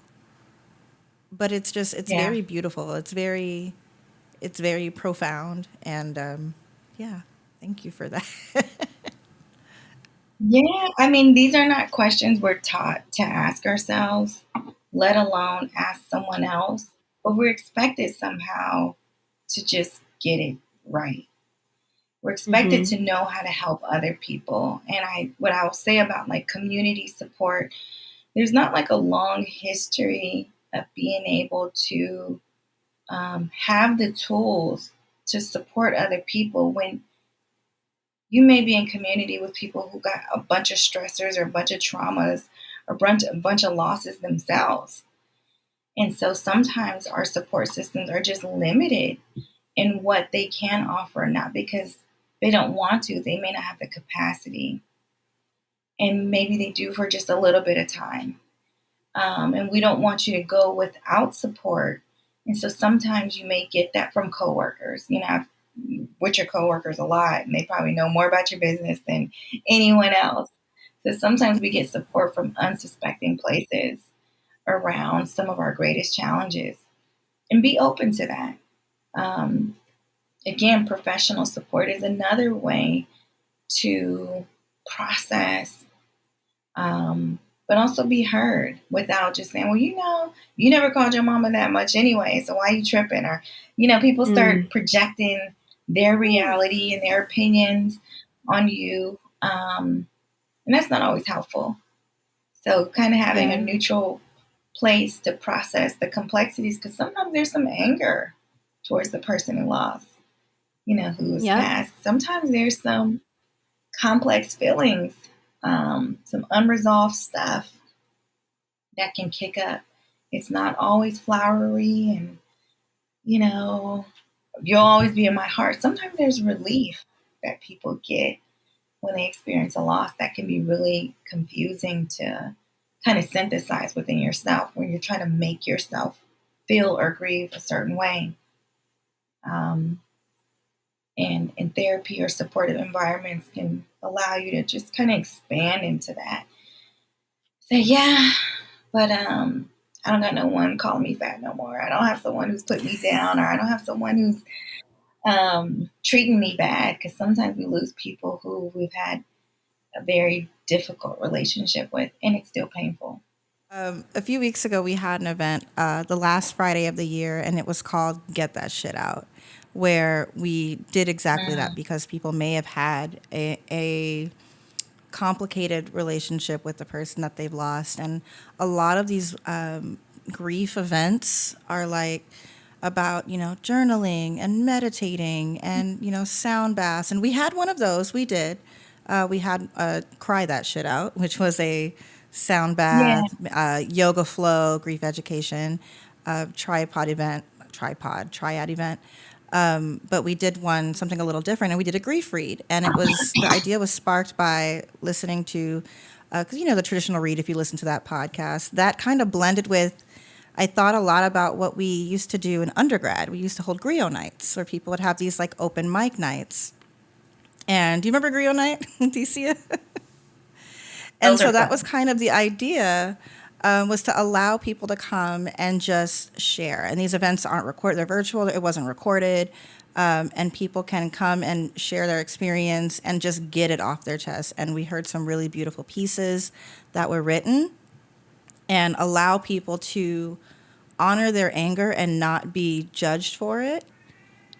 but it's Yeah. very beautiful. It's very profound. And yeah, thank you for that. Yeah. I mean, these are not questions we're taught to ask ourselves, let alone ask someone else, but we're expected somehow to just get it right. We're expected Mm-hmm. to know how to help other people. And what I will say about like community support, there's not like a long history of being able to have the tools to support other people when you may be in community with people who got a bunch of stressors or a bunch of traumas or a bunch of losses themselves. And so sometimes our support systems are just limited in what they can offer, not because they don't want to, they may not have the capacity. And maybe they do for just a little bit of time. And we don't want you to go without support. And so sometimes you may get that from coworkers. You know, I've with your coworkers a lot, and they probably know more about your business than anyone else. So sometimes we get support from unsuspecting places around some of our greatest challenges, and be open to that. Um, Again, professional support is another way to process, but also be heard without just saying, well, you never called your mama that much anyway, so why are you tripping? Or, people start Mm. projecting their reality and their opinions on you. And that's not always helpful. So, kind of having a Yeah. neutral place to process the complexities, because sometimes there's some anger towards the person who lost, who was Yep. passed. Sometimes there's some complex feelings, some unresolved stuff that can kick up. It's not always flowery and, you know, you'll always be in my heart. Sometimes there's relief that people get when they experience a loss that can be really confusing to kind of synthesize within yourself when you're trying to make yourself feel or grieve a certain way. Um, and therapy or supportive environments can allow you to just kind of expand into that. Say, yeah, but I don't got no one calling me fat no more. I don't have someone who's put me down, or I don't have someone who's treating me bad. Because sometimes we lose people who we've had a very difficult relationship with, and it's still painful. A few weeks ago, we had an event, the last Friday of the year, and it was called Get That Shit Out, where we did exactly that Mm, because people may have had a complicated relationship with the person that they've lost. And a lot of these grief events are like about, journaling and meditating and, sound baths. And we had one of those. We did. We had Cry That Shit Out, which was a sound yeah, bath, yoga flow, grief education, triad event. But we did something a little different, and we did a grief read. And the idea was sparked by listening to, because the traditional read, if you listen to that podcast, that kind of blended with, I thought a lot about what we used to do in undergrad. We used to hold griot nights, where people would have these like open mic nights. And do you remember griot night, Leticia? And those so are that was fun. kind of the idea, was to allow people to come and just share. And these events aren't recorded; they're virtual. It wasn't recorded, and people can come and share their experience and just get it off their chest. And we heard some really beautiful pieces that were written, and allow people to honor their anger and not be judged for it,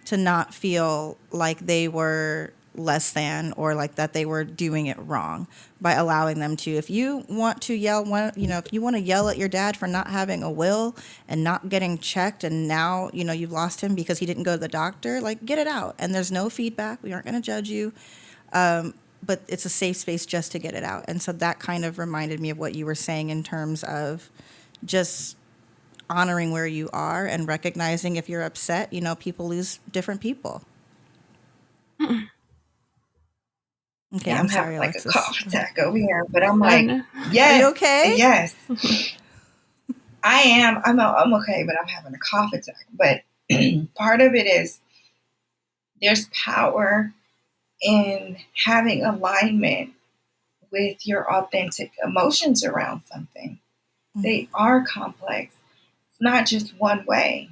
to not feel like they were less than or like that they were doing it wrong, by allowing them to, if you want to if you want to yell at your dad for not having a will and not getting checked, and now you've lost him because he didn't go to the doctor, like, get it out. And there's no feedback, we aren't going to judge you, but it's a safe space just to get it out. And so that kind of reminded me of what you were saying in terms of just honoring where you are and recognizing if you're upset, people lose different people. Okay, Yeah, I'm I'm having sorry, like a Alexis. cough Go ahead. attack over here, but I'm Oh like, no. Are you yes, okay? yes, I am. I'm okay, but I'm having a cough attack. But part of it is there's power in having alignment with your authentic emotions around something. They are complex. It's not just one way.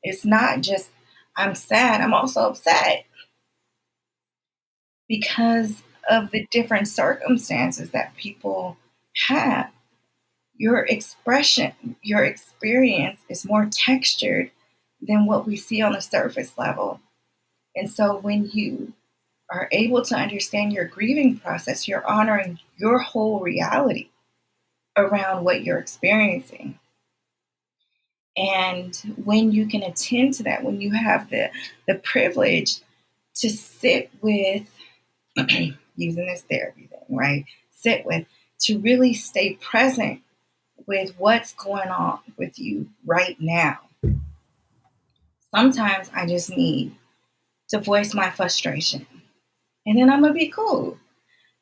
It's not just, I'm sad, I'm also upset because of the different circumstances that people have. Your expression, your experience is more textured than what we see on the surface level. And so when you are able to understand your grieving process, you're honoring your whole reality around what you're experiencing. And when you can attend to that, when you have the privilege to sit with, using this therapy thing, right? Sit with, to really stay present with what's going on with you right now. Sometimes I just need to voice my frustration, and then I'm going to be cool.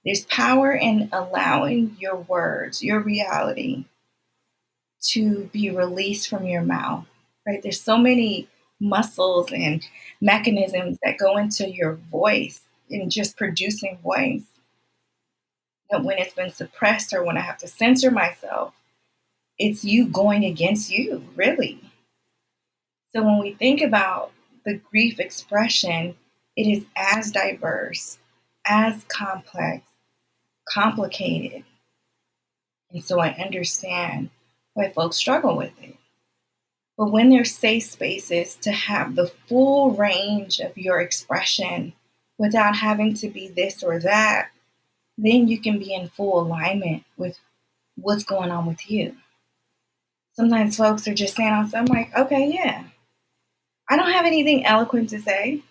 There's power in allowing your words, your reality, to be released from your mouth, right? There's so many muscles and mechanisms that go into your voice in just producing voice. That when it's been suppressed or when I have to censor myself, it's you going against you, really. So when we think about the grief expression, it is as diverse, as complex, complicated. And so I understand why folks struggle with it. But when there's safe spaces to have the full range of your expression without having to be this or that, then you can be in full alignment with what's going on with you. Sometimes folks are just saying on something like, okay, yeah, I don't have anything eloquent to say,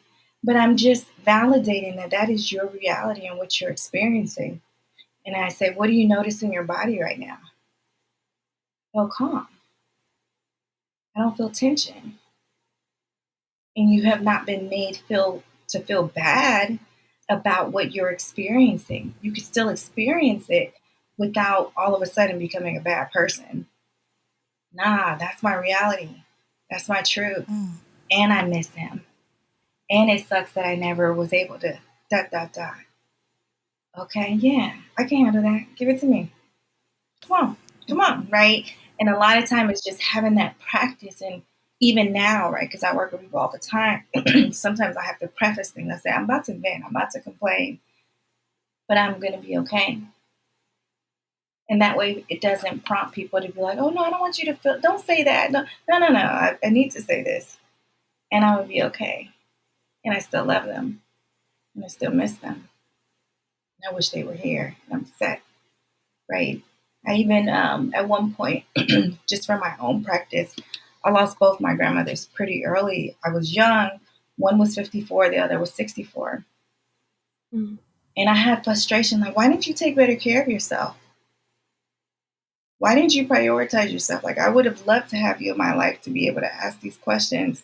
but I'm just validating that that is your reality and what you're experiencing. And I say, what do you notice in your body right now? I feel calm. I don't feel tension. And you have not been made to feel bad about what you're experiencing. You can still experience it without all of a sudden becoming a bad person. Nah, that's my reality. That's my truth. And I miss him. And it sucks that I never was able to ... Okay, yeah, I can handle that. Give it to me. Come on, right? And a lot of time it's just having that practice. And even now, right, because I work with people all the time, sometimes I have to preface things. I say, I'm about to vent, I'm about to complain, but I'm going to be okay. And that way it doesn't prompt people to be like, oh, no, I don't want you to feel, don't say that. No. I need to say this. And I would be okay. And I still love them. And I still miss them. And I wish they were here. And I'm upset, right? I even, at one point, just for my own practice, I lost both my grandmothers pretty early. I was young. One was 54, the other was 64. Mm. And I had frustration, like, why didn't you take better care of yourself? Why didn't you prioritize yourself? Like, I would have loved to have you in my life to be able to ask these questions.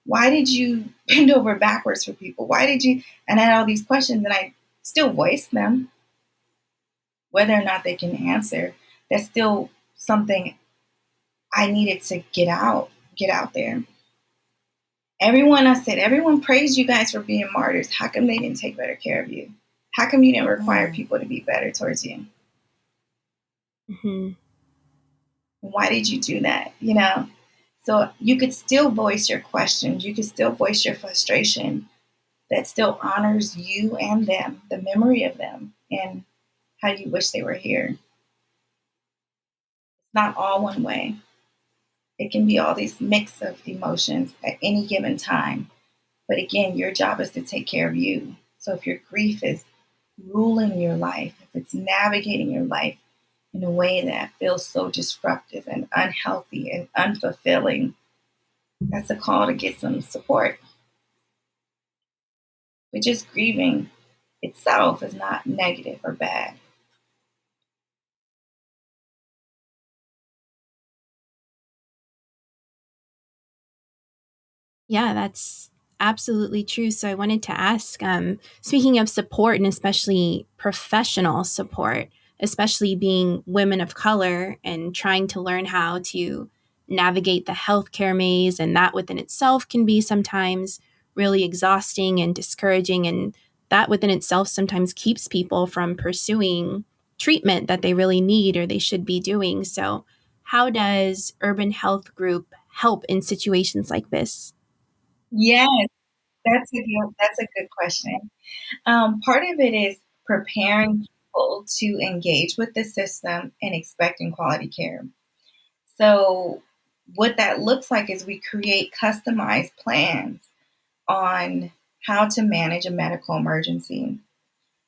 Why did you bend over backwards for people? Why did you? And I had all these questions, and I still voiced them. Whether or not they can answer, that's still something I needed to get out there. Everyone praised you guys for being martyrs. How come they didn't take better care of you? How come you didn't require people to be better towards you? Mm-hmm. Why did you do that? You know? So you could still voice your questions. You could still voice your frustration that still honors you and them, the memory of them, and how you wish they were here. It's not all one way. It can be all these mix of emotions at any given time. But again, your job is to take care of you. So if your grief is ruling your life, if it's navigating your life in a way that feels so disruptive and unhealthy and unfulfilling, that's a call to get some support. But just grieving itself is not negative or bad. Yeah, that's absolutely true. So I wanted to ask, speaking of support and especially professional support, especially being women of color and trying to learn how to navigate the healthcare maze, and that within itself can be sometimes really exhausting and discouraging. And that within itself sometimes keeps people from pursuing treatment that they really need or they should be doing. So how does Urban Health Group help in situations like this? Yes, that's a good question. Part of it is preparing people to engage with the system and expecting quality care. So, what that looks like is we create customized plans on how to manage a medical emergency.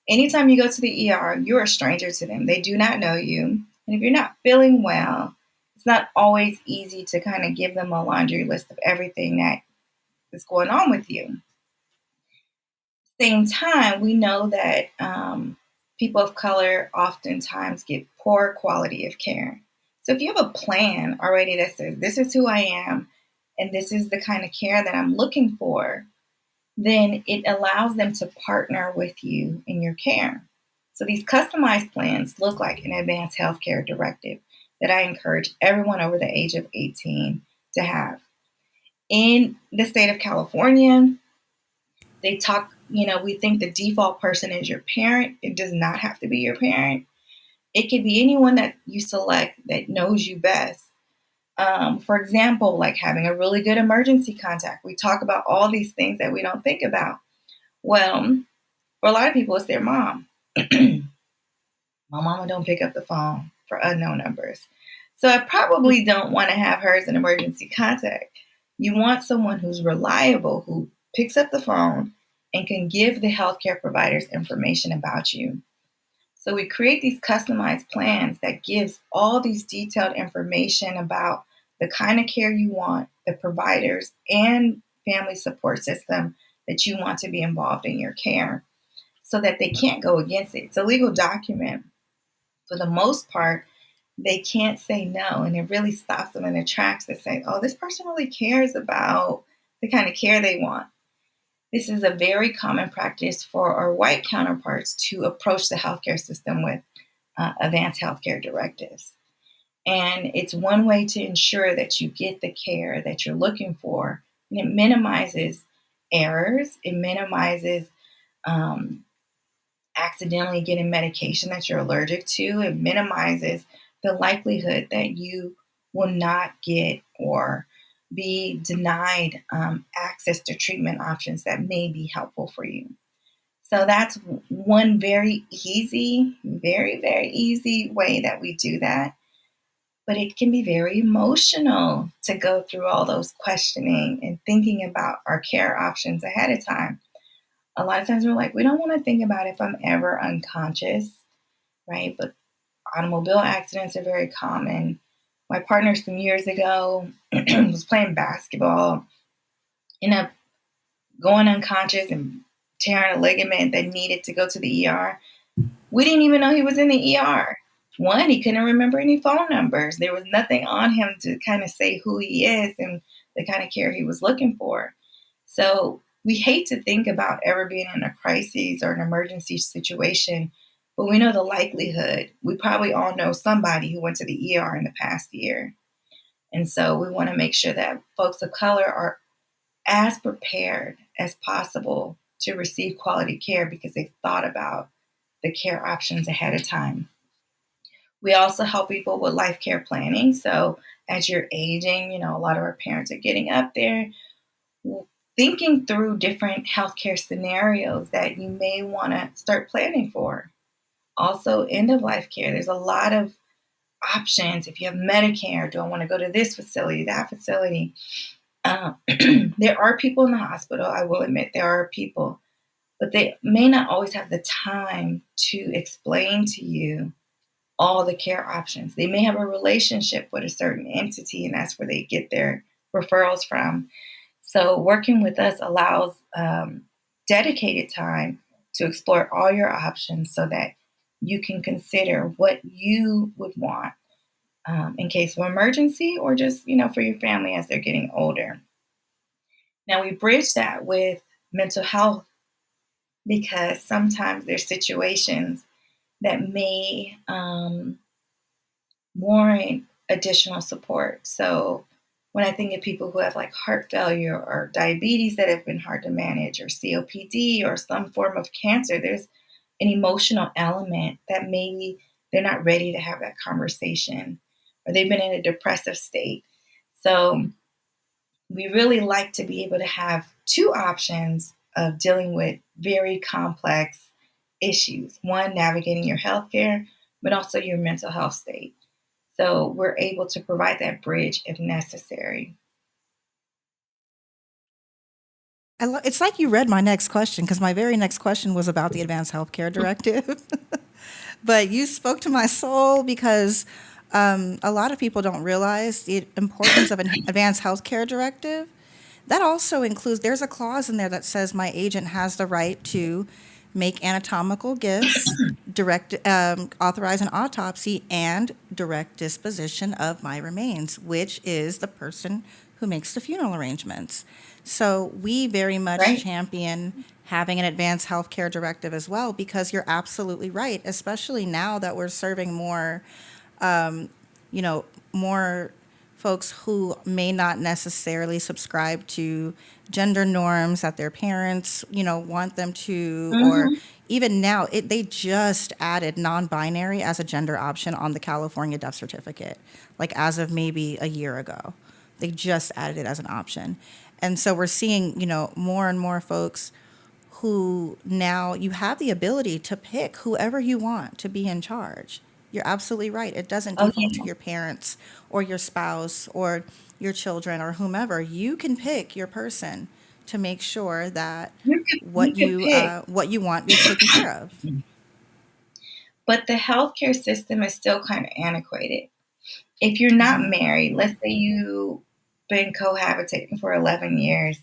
Anytime you go to the ER, you're a stranger to them. They do not know you. And if you're not feeling well, it's not always easy to kind of give them a laundry list of everything that is going on with you. Same time, we know that people of color oftentimes get poor quality of care. So if you have a plan already that says, this is who I am, and this is the kind of care that I'm looking for, then it allows them to partner with you in your care. So these customized plans look like an advanced healthcare directive that I encourage everyone over the age of 18 to have. In the state of California, they talk, we think the default person is your parent. It does not have to be your parent. It could be anyone that you select that knows you best. For example, like having a really good emergency contact. We talk about all these things that we don't think about. Well, for a lot of people, it's their mom. My mama don't pick up the phone for unknown numbers. So I probably don't want to have her as an emergency contact. You want someone who's reliable, who picks up the phone and can give the healthcare providers information about you. So we create these customized plans that gives all these detailed information about the kind of care you want, the providers and family support system that you want to be involved in your care so that they can't go against it. It's a legal document. For the most part, they can't say no. And it really stops them in their tracks to say, oh, this person really cares about the kind of care they want. This is a very common practice for our white counterparts to approach the healthcare system with advanced healthcare directives. And it's one way to ensure that you get the care that you're looking for. And it minimizes errors, it minimizes accidentally getting medication that you're allergic to. It minimizes the likelihood that you will not get or be denied access to treatment options that may be helpful for you. So that's one very easy, very, very easy way that we do that. But it can be very emotional to go through all those questioning and thinking about our care options ahead of time. A lot of times we're like, we don't want to think about if I'm ever unconscious, right? But automobile accidents are very common. My partner some years ago was playing basketball, ended up going unconscious and tearing a ligament that needed to go to the ER. We didn't even know he was in the ER. One, he couldn't remember any phone numbers. There was nothing on him to kind of say who he is and the kind of care he was looking for. So we hate to think about ever being in a crisis or an emergency situation, but we know the likelihood. We probably all know somebody who went to the ER in the past year. And so we want to make sure that folks of color are as prepared as possible to receive quality care because they've thought about the care options ahead of time. We also help people with life care planning. So as you're aging, a lot of our parents are getting up there, thinking through different healthcare scenarios that you may want to start planning for. Also, end of life care. There's a lot of options. If you have Medicare, do I want to go to this facility, that facility? There are people in the hospital. I will admit there are people, but they may not always have the time to explain to you all the care options. They may have a relationship with a certain entity, and that's where they get their referrals from. So working with us allows dedicated time to explore all your options so that you can consider what you would want in case of emergency or just, for your family as they're getting older. Now we bridge that with mental health because sometimes there's situations that may warrant additional support. So When I think of people who have like heart failure or diabetes that have been hard to manage, or COPD or some form of cancer, there's an emotional element that maybe they're not ready to have that conversation, or they've been in a depressive state. So we really like to be able to have two options of dealing with very complex issues. One, navigating your healthcare, but also your mental health state. So we're able to provide that bridge if necessary. It's like you read my next question, because my very next question was about the Advanced Healthcare Directive. But you spoke to my soul, because a lot of people don't realize the importance of an Advanced Healthcare Directive. That also includes, there's a clause in there that says my agent has the right to make anatomical gifts, authorize an autopsy, and direct disposition of my remains, which is the person who makes the funeral arrangements. So we very much Right? champion having an advanced healthcare directive as well, because you're absolutely right, especially now that we're serving more, you know, more folks who may not necessarily subscribe to gender norms that their parents, want them to, or Mm-hmm. even now, they just added non-binary as a gender option on the California death certificate, like as of maybe a year ago. They just added it as an option. And so we're seeing, more and more folks who now you have the ability to pick whoever you want to be in charge. You're absolutely right. It doesn't Oh, default to yeah. your parents or your spouse or your children or whomever. You can pick your person to make sure that You could pick, what you want is taken care of. but the healthcare system is still kind of antiquated. If you're not Hmm. married, let's say you've been cohabitating for 11 years,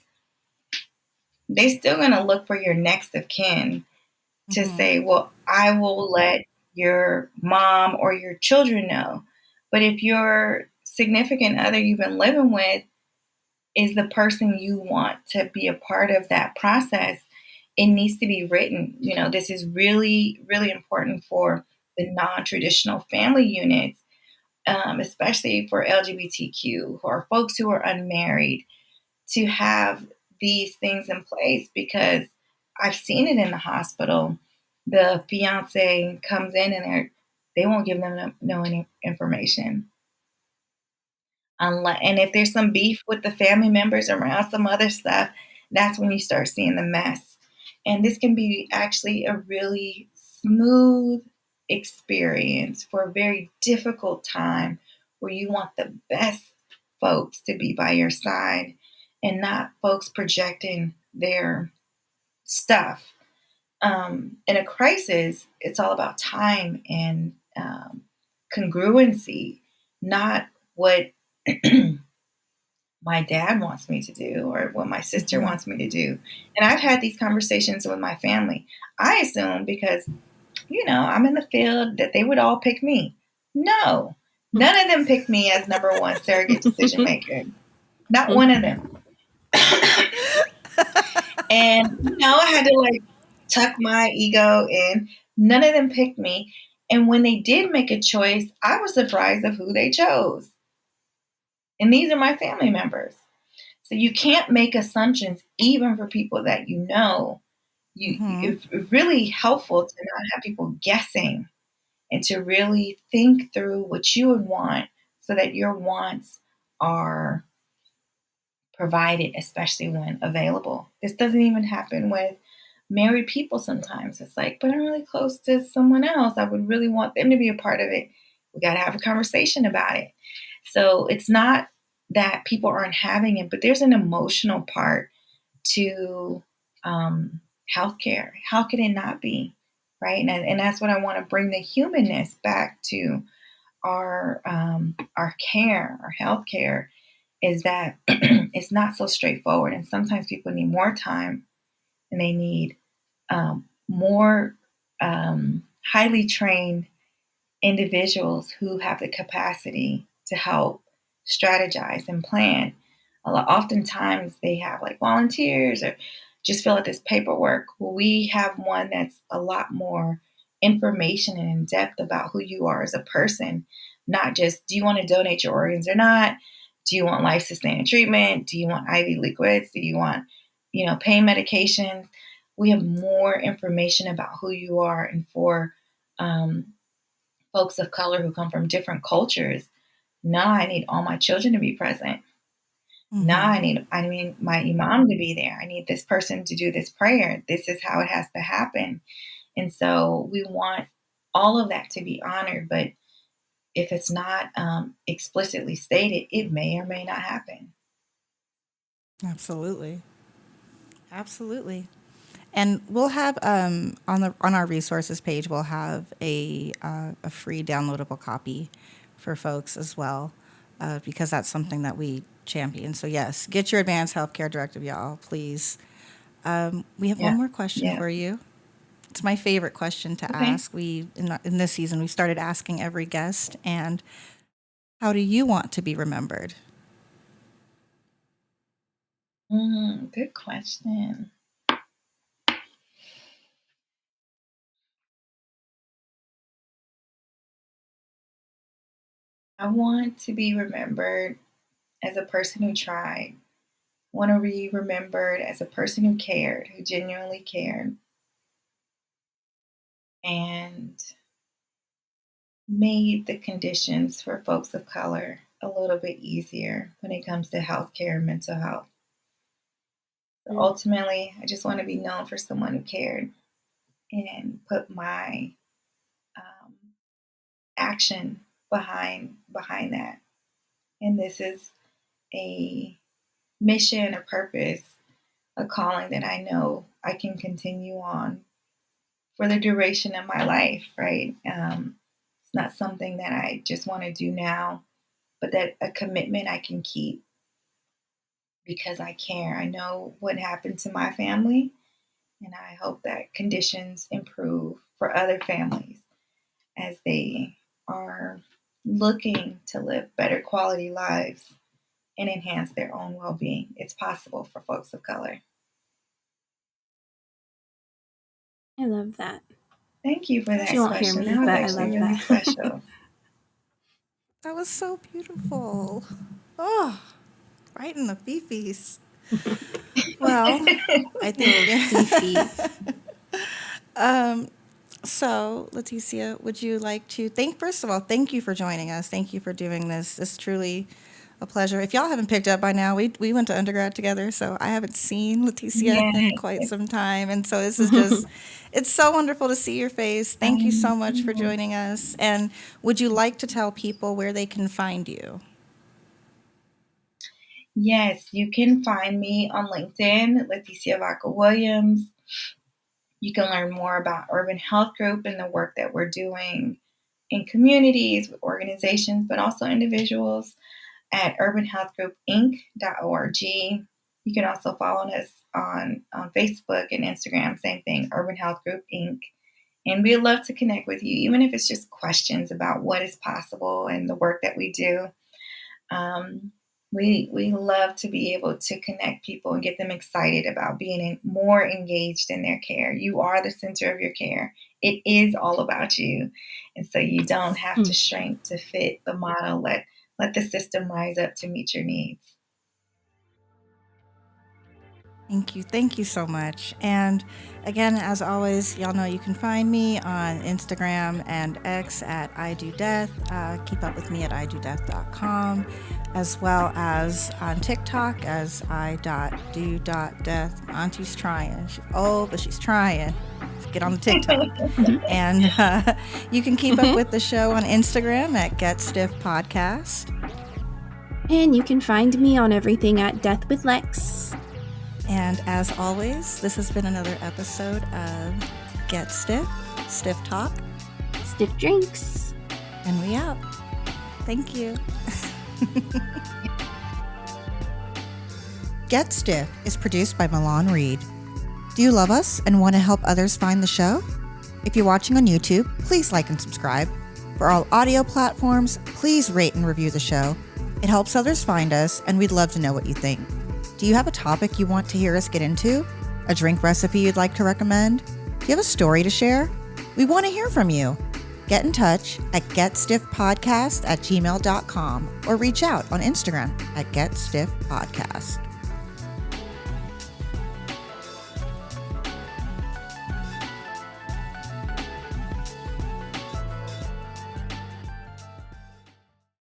they're still going to look for your next of kin to Hmm. say, well, I will let your mom or your children know. But if your significant other you've been living with is the person you want to be a part of that process, it needs to be written. This is really, really important for the non traditional family units, especially for LGBTQ or folks who are unmarried, to have these things in place, because I've seen it in the hospital. The fiance comes in and they won't give them no any information. And if there's some beef with the family members around some other stuff, that's when you start seeing the mess. And this can be actually a really smooth experience for a very difficult time, where you want the best folks to be by your side and not folks projecting their stuff. In a crisis, it's all about time and congruency, not what my dad wants me to do or what my sister Hmm. wants me to do. And I've had these conversations with my family. I assume because, I'm in the field, that they would all pick me. No, none of them picked me as number one surrogate decision maker. Not one of them. And, I had to like tuck my ego in. None of them picked me. And when they did make a choice, I was surprised of who they chose. And these are my family members. So you can't make assumptions, even for people that you know. Hmm. It's really helpful to not have people guessing, and to really think through what you would want, so that your wants are provided, especially when available. This doesn't even happen with married people sometimes. It's like, but I'm really close to someone else. I would really want them to be a part of it. We got to have a conversation about it. So it's not that people aren't having it, but there's an emotional part to healthcare. How could it not be? Right. And that's what I want to bring, the humanness back to our care, our healthcare, is that it's not so straightforward. And sometimes people need more time, and they need more highly trained individuals who have the capacity to help strategize and plan. Oftentimes they have like volunteers or just fill out this paperwork. We have one that's a lot more information and in depth about who you are as a person, not just do you want to donate your organs or not? Do you want life-sustaining treatment? Do you want IV liquids? Do you want, pain medications? We have more information about who you are. And for folks of color who come from different cultures, now I need all my children to be present. Now I need my imam to be there. I need this person to do this prayer. This is how it has to happen. And so we want all of that to be honored. But if it's not explicitly stated, it may or may not happen. Absolutely. Absolutely. And we'll have on our resources page, we'll have a free downloadable copy for folks as well, because that's something that we champion. So yes, get your advanced healthcare directive, y'all, please. We have one more question for you. It's my favorite question to ask. We in this season we started asking every guest, and how do you want to be remembered? Good question. I want to be remembered as a person who tried. I want to be remembered as a person who cared, who genuinely cared, and made the conditions for folks of color a little bit easier when it comes to healthcare and mental health. So ultimately, I just want to be known for someone who cared and put my action behind that. And this is a mission, a purpose, a calling that I know I can continue on for the duration of my life, right? It's not something that I just want to do now, but that a commitment I can keep because I care. I know what happened to my family, and I hope that conditions improve for other families as they are looking to live better quality lives and enhance their own well-being. It's possible for folks of color. I love that. Thank you for that You question. won't hear me, That was but I actually love really that. special. That was so beautiful. Oh, right in the fifis. Well, I think. So, Leticia, would you like to first of all, thank you for joining us. Thank you for doing this. It's truly a pleasure. If y'all haven't picked up by now, we went to undergrad together, so I haven't seen Leticia in quite some time. And so this is just, it's so wonderful to see your face. Thank you so much for joining us. And would you like to tell people where they can find you? Yes, you can find me on LinkedIn, Leticia Vaca Williams. You can learn more about Urban Health Group and the work that we're doing in communities, with organizations, but also individuals at urbanhealthgroupinc.org. You can also follow us on Facebook and Instagram, same thing, Urban Health Group Inc. And we'd love to connect with you, even if it's just questions about what is possible and the work that we do. We love to be able to connect people and get them excited about being more engaged in their care. You are the center of your care. It is all about you. And so you don't have to shrink to fit the model. Let the system rise up to meet your needs. Thank you. Thank you so much. And again, as always, y'all know you can find me on Instagram and X at IDoDeath. Keep up with me at IDoDeath.com, as well as on TikTok as I.do.death. Auntie's trying. She's old, but she's trying. Get on the TikTok. And you can keep up with the show on Instagram at Get Stiff Podcast. And you can find me on everything at Death with Lex. And as always, this has been another episode of Get Stiff, Stiff Talk, Stiff Drinks. And we out. Thank you. Get Stiff is produced by Milan Reed. Do you love us and want to help others find the show? If you're watching on YouTube, please like and subscribe. For all audio platforms, please rate and review the show. It helps others find us, and we'd love to know what you think. Do you have a topic you want to hear us get into? A drink recipe you'd like to recommend? Do you have a story to share? We want to hear from you. Get in touch at getstiffpodcast@gmail.com or reach out on Instagram at getstiffpodcast.